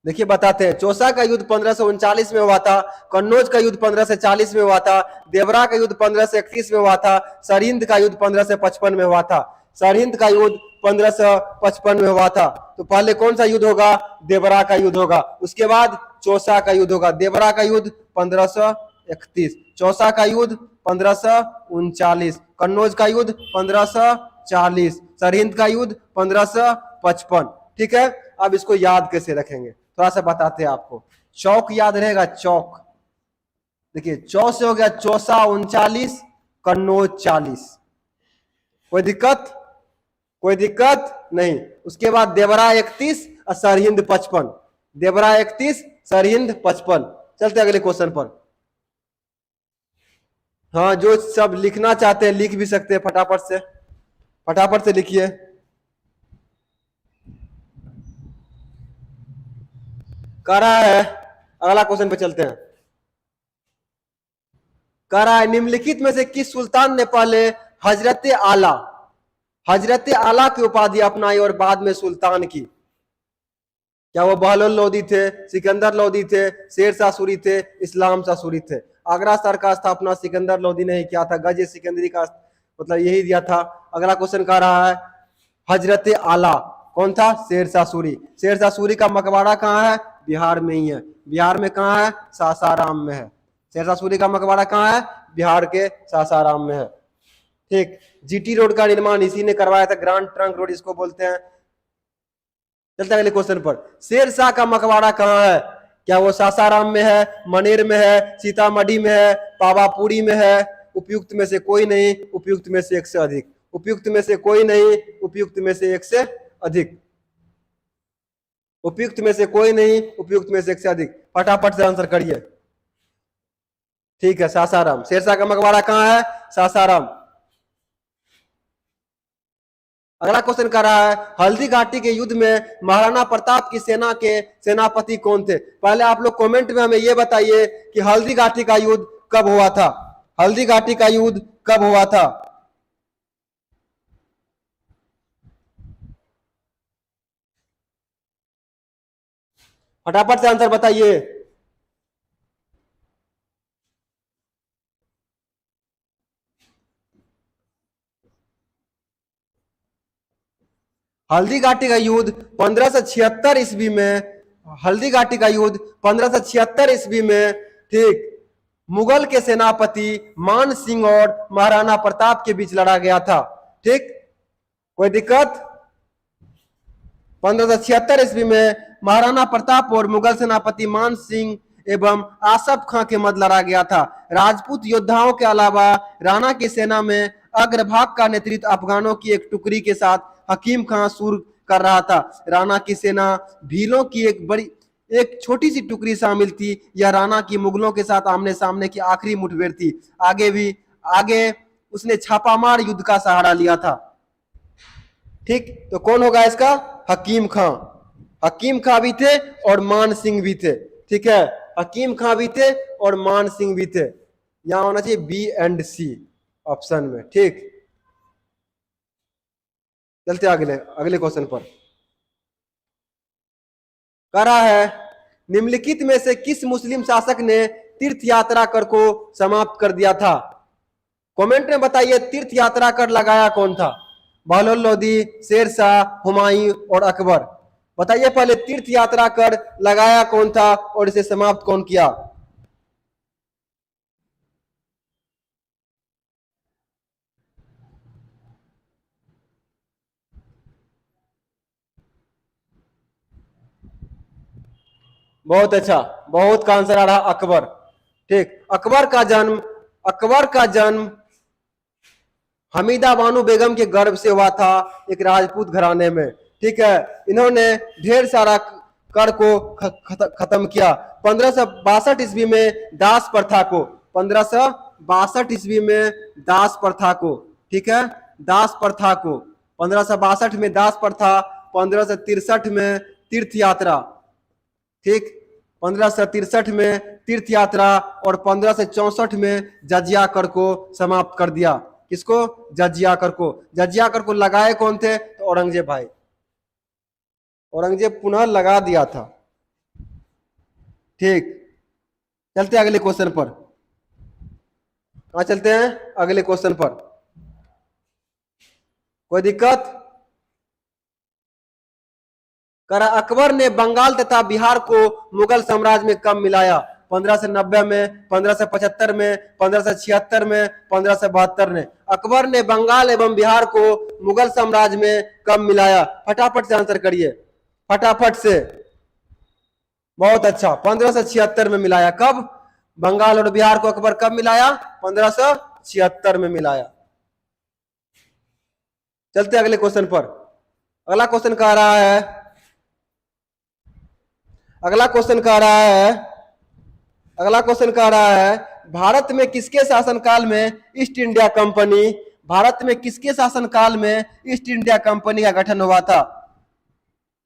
देखिए बताते हैं। चौसा का युद्ध 1539 में हुआ था। कन्नौज का युद्ध 1540 में हुआ था। देवरा का युद्ध 1531 में हुआ था। सरहिंद का युद्ध 1555 में हुआ था। सरहिंद का युद्ध 1555 में हुआ था। तो पहले कौन सा युद्ध होगा? देवरा का युद्ध होगा। उसके बाद चौसा का युद्ध होगा। देवरा का युद्ध 1531, चौसा का युद्ध 1539, कन्नौज का युद्ध 1540, सरहिंद का युद्ध 1555। ठीक है, अब इसको याद कैसे रखेंगे थोड़ा सा बताते हैं आपको। चौक याद रहेगा, चौक। देखिए, चौ से हो गया चौसा 39, कन्नौज 40। कोई दिक्कत? कोई दिक्कत नहीं। उसके बाद देवरा 31 और सरहिंद 55। देवरा 31, सरहिंद 55। चलते अगले क्वेश्चन पर। हाँ, जो सब लिखना चाहते हैं लिख भी सकते हैं, फटाफट से, फटाफट से लिखिए। कह रहा है, अगला क्वेश्चन पे चलते हैं। कह रहा है, निम्नलिखित में से किस सुल्तान ने पहले हजरत आला की उपाधि अपनाई और बाद में सुल्तान की? क्या वो बहलोल लोदी थे, सिकंदर लोदी थे, शेर शाह सूरी थे, इस्लाम शाह सूरी थे? आगरा शहर का स्थापना सिकंदर लोदी ने ही किया था। गज सिकंदरी का मतलब यही दिया था। अगला क्वेश्चन कह रहा है, हजरत आला कौन था? शेर शाह सूरी। शेर शाह सूरी का मकबरा कहाँ है? बिहार में ही है। बिहार में कहाँ है? सासाराम में है। शेर शाह सूरी का मकबरा कहाँ है? बिहार के सासाराम में है। ठीक, जीटी रोड का निर्माण इसी ने करवाया था। ग्रांड ट्रंक रोड इसको बोलते हैं। चलते अगले क्वेश्चन पर। शेर शाह का मकबरा कहाँ है? क्या वो सासाराम में है, मनेर में है, सीतामढ़ी में है, पावापुरी में है? उपयुक्त में से कोई नहीं, उपयुक्त में से एक से अधिक। उपयुक्त में से कोई नहीं, उपयुक्त में से एक से अधिक, उपयुक्त में से कोई नहीं, उपयुक्त में से एक से अधिक। फटाफट से आंसर करिए। ठीक है, सासाराम। शेरशाह का मकबरा कहाँ है? सासाराम। अगला क्वेश्चन कर रहा है, हल्दी घाटी के युद्ध में महाराणा प्रताप की सेना के सेनापति कौन थे? पहले आप लोग कमेंट में हमें यह बताइए कि हल्दी घाटी का युद्ध कब हुआ था? हल्दी घाटी का युद्ध कब हुआ था? फटाफट से आंसर बताइए। हल्दी घाटी का युद्ध 1576 ईस्वी में, हल्दी घाटी का युद्ध 1576 ईस्वी में, ठीक, मुगल के सेनापति मान सिंह और महाराणा प्रताप के बीच लड़ा गया था। ठीक, कोई दिक्कत? 1576 ईस्वी में महाराणा प्रताप और मुगल सेनापति मान सिंह एवं आसफ खां के मध्य लड़ा गया था। राजपूत योद्धाओं के अलावा राणा की सेना में अग्रभाग का नेतृत्व अफगानों की एक टुकड़ी के साथ हकीम खां सुर कर रहा था। राणा की सेना भीलों की एक छोटी सी टुकड़ी शामिल थी। यह राणा की मुगलों के साथ आमने सामने की आखिरी मुठभेड़ थी। आगे उसने छापामार युद्ध का सहारा लिया था। ठीक, तो कौन होगा इसका? हकीम खां। हकीम खां भी थे और मान सिंह भी थे। ठीक है, हकीम खां भी थे और मान सिंह भी थे। यहां होना चाहिए बी एंड सी ऑप्शन में। ठीक, चलते अगले अगले क्वेश्चन पर। कह रहा है, निम्नलिखित में से किस मुस्लिम शासक ने तीर्थ यात्रा कर को समाप्त कर दिया था? कमेंट में बताइए, तीर्थ यात्रा कर लगाया कौन था? बहलोल लोदी, शेरशाह, हुमायूं और अकबर। बताइए पहले, तीर्थ यात्रा कर लगाया कौन था और इसे समाप्त कौन किया? बहुत अच्छा, बहुत का आंसर आ रहा अकबर। ठीक, अकबर का जन्म हमीदा बानो बेगम के गर्भ से हुआ था, एक राजपूत घराने में। ठीक है, इन्होंने ढेर सारा कर को खत्म किया। 1562 ईस्वी में दास प्रथा को, 1562 ईस्वी में दास प्रथा को, ठीक है, दास प्रथा को, 1562 में दास प्रथा, 1563 में तीर्थ यात्रा, ठीक, 1563 में तीर्थ यात्रा और 1564 में जजिया कर को समाप्त कर दिया। किसको? जजिया कर को। जजिया कर को लगाए कौन थे? तो औरंगजेब भाई। औरंगजेब पुनः लगा दिया था। ठीक, चलते हैं अगले क्वेश्चन पर। कहा चलते हैं? अगले क्वेश्चन पर। कोई दिक्कत? कर अकबर ने बंगाल तथा बिहार को मुगल साम्राज्य में कब मिलाया? 1590 में, 1575 में, 1576 में, 1572 में। अकबर ने बंगाल एवं बिहार को मुगल साम्राज्य में कब मिलाया? फटाफट से आंसर करिए, फटाफट से। बहुत अच्छा, 1576 में मिलाया। कब? बंगाल और बिहार को अकबर कब मिलाया? 1576 में मिलाया। चलते अगले क्वेश्चन पर। अगला क्वेश्चन कह रहा है, अगला क्वेश्चन कह रहा है, अगला क्वेश्चन कह रहा है, भारत में किसके शासनकाल में ईस्ट इंडिया कंपनी, भारत में किसके शासनकाल में ईस्ट इंडिया कंपनी का गठन हुआ था?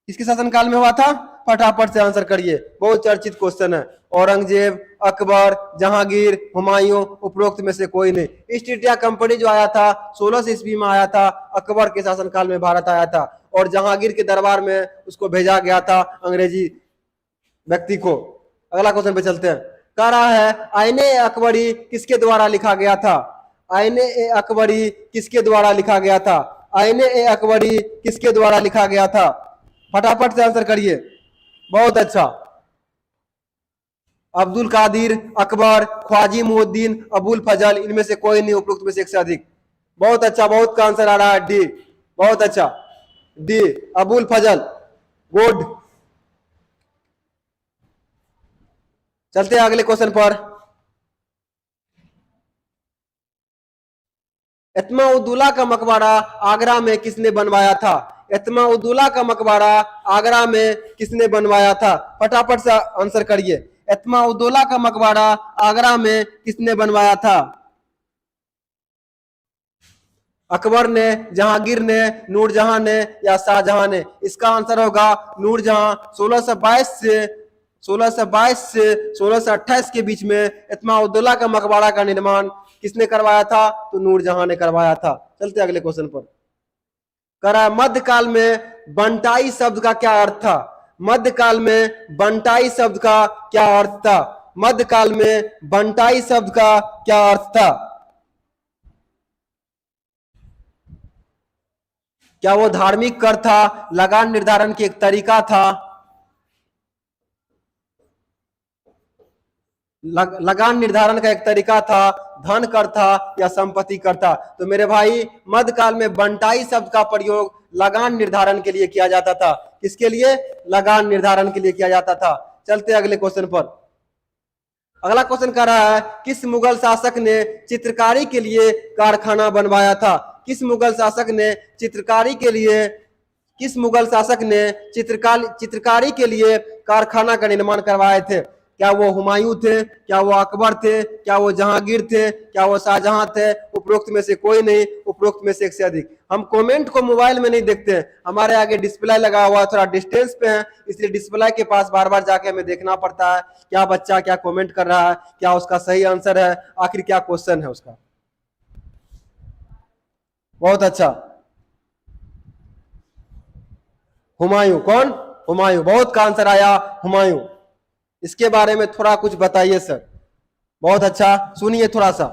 किसके शासनकाल में हुआ था? फटाफट से आंसर करिए, बहुत चर्चित क्वेश्चन है। औरंगजेब, अकबर, जहांगीर, हुमायूं, उपरोक्त में से कोई नहीं। ईस्ट इंडिया कंपनी जो आया था 1600 ईस्वी में आया था, अकबर के शासनकाल में भारत आया था और जहांगीर के दरबार में उसको भेजा गया था अंग्रेजी व्यक्ति को। अगला क्वेश्चन पे चलते हैं। कह रहा है, आईने ए अकबरी किसके द्वारा लिखा गया था? आईने ए अकबरी किसके द्वारा लिखा गया था? आईने ए अकबरी किसके द्वारा लिखा गया था? फटाफट से आंसर करिए। बहुत अच्छा, अब्दुल कादिर, अकबर, ख्वाजी मुहिउद्दीन, अबुल फजल, इनमें से कोई नहीं, उपरोक्त में से एक से अधिक। बहुत अच्छा, बहुत का आंसर आ रहा है डी। बहुत अच्छा, डी, अबुल फजल। गुड, चलते हैं अगले क्वेश्चन पर। इत्मा-उद-दौला का मकबरा आगरा में किसने बनवाया था? इत्मा-उद-दौला का मकबरा आगरा में किसने बनवाया था? फटाफट से आंसर करिए। इत्मा-उद-दौला का मकबरा आगरा में किसने बनवाया था? अकबर ने, जहांगीर ने, नूरजहां ने या शाहजहां ने? इसका आंसर होगा नूरजहां। 1622 से 1628 के बीच में इत्मा-उद-दौला का मकबरा का निर्माण किसने करवाया था? तो नूरजहां ने करवाया था। चलते अगले क्वेश्चन पर। करा मध्यकाल में बंटाई शब्द का क्या अर्थ था? मध्यकाल में बंटाई शब्द का क्या अर्थ था? मध्यकाल में बंटाई शब्द का क्या अर्थ था? क्या वो धार्मिक कर था? लगान निर्धारण की एक तरीका था? लगान निर्धारण का एक तरीका था, धन कर था या संपत्ति कर था? तो मेरे भाई मध्यकाल में बंटाई शब्द का प्रयोग लगान निर्धारण के लिए किया जाता था। किसके लिए? लगान निर्धारण के लिए किया जाता था। चलते अगले क्वेश्चन पर। अगला क्वेश्चन कह रहा है किस मुगल शासक ने चित्रकारी के लिए कारखाना बनवाया था? किस मुगल शासक ने चित्रकारी के लिए किस मुगल शासक ने चित्रकारी के लिए कारखाना का निर्माण करवाए थे? क्या वो हुमायूं थे? क्या वो अकबर थे? क्या वो जहांगीर थे? क्या वो शाहजहां थे? उपरोक्त में से कोई नहीं, उपरोक्त में से एक से अधिक। हम कमेंट को मोबाइल में नहीं देखते हैं, हमारे आगे डिस्प्ले लगा हुआ, थोड़ा डिस्टेंस पे है, इसलिए डिस्प्ले के पास बार बार जाके हमें देखना पड़ता है क्या बच्चा क्या कमेंट कर रहा है, क्या उसका सही आंसर है, आखिर क्या क्वेश्चन है उसका। बहुत अच्छा। हुमायूं। कौन? हुमायूं। बहुत का आंसर आया हुमायूं। इसके बारे में थोड़ा कुछ बताइए सर। बहुत अच्छा, सुनिए थोड़ा सा।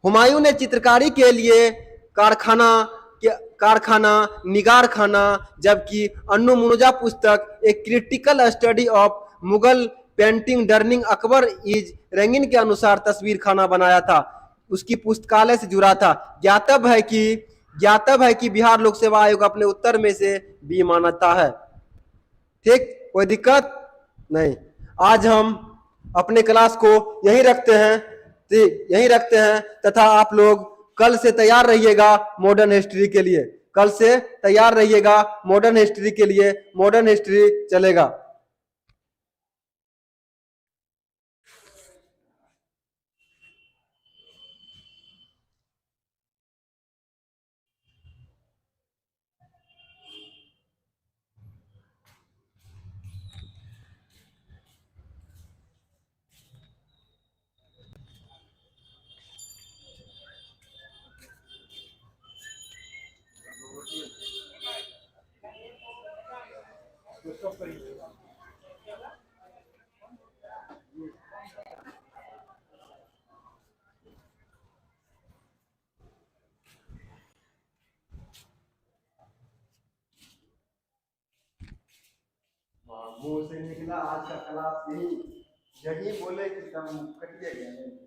हुमायूं ने चित्रकारी के लिए कारखाना कारखाना निगार खाना, जबकि अन्नु मुनुजा पुस्तक एक critical study of Mughal painting during Akbar is रंगीन के अनुसार तस्वीर खाना बनाया था। उसकी पुस्तकालय से जुड़ा था। ज्ञातव है कि बिहार लोक सेवा आयोग अपने उत्तर में से बी मानता है। ठीक, कोई दिक्कत नहीं। आज हम अपने क्लास को यही रखते हैं, यही रखते हैं तथा आप लोग कल से तैयार रहिएगा मॉडर्न हिस्ट्री के लिए। कल से तैयार रहिएगा मॉडर्न हिस्ट्री के लिए। मॉडर्न हिस्ट्री चलेगा। मुंह से निकला आज का क्लास यही, यही बोले कि कम कटिए गए।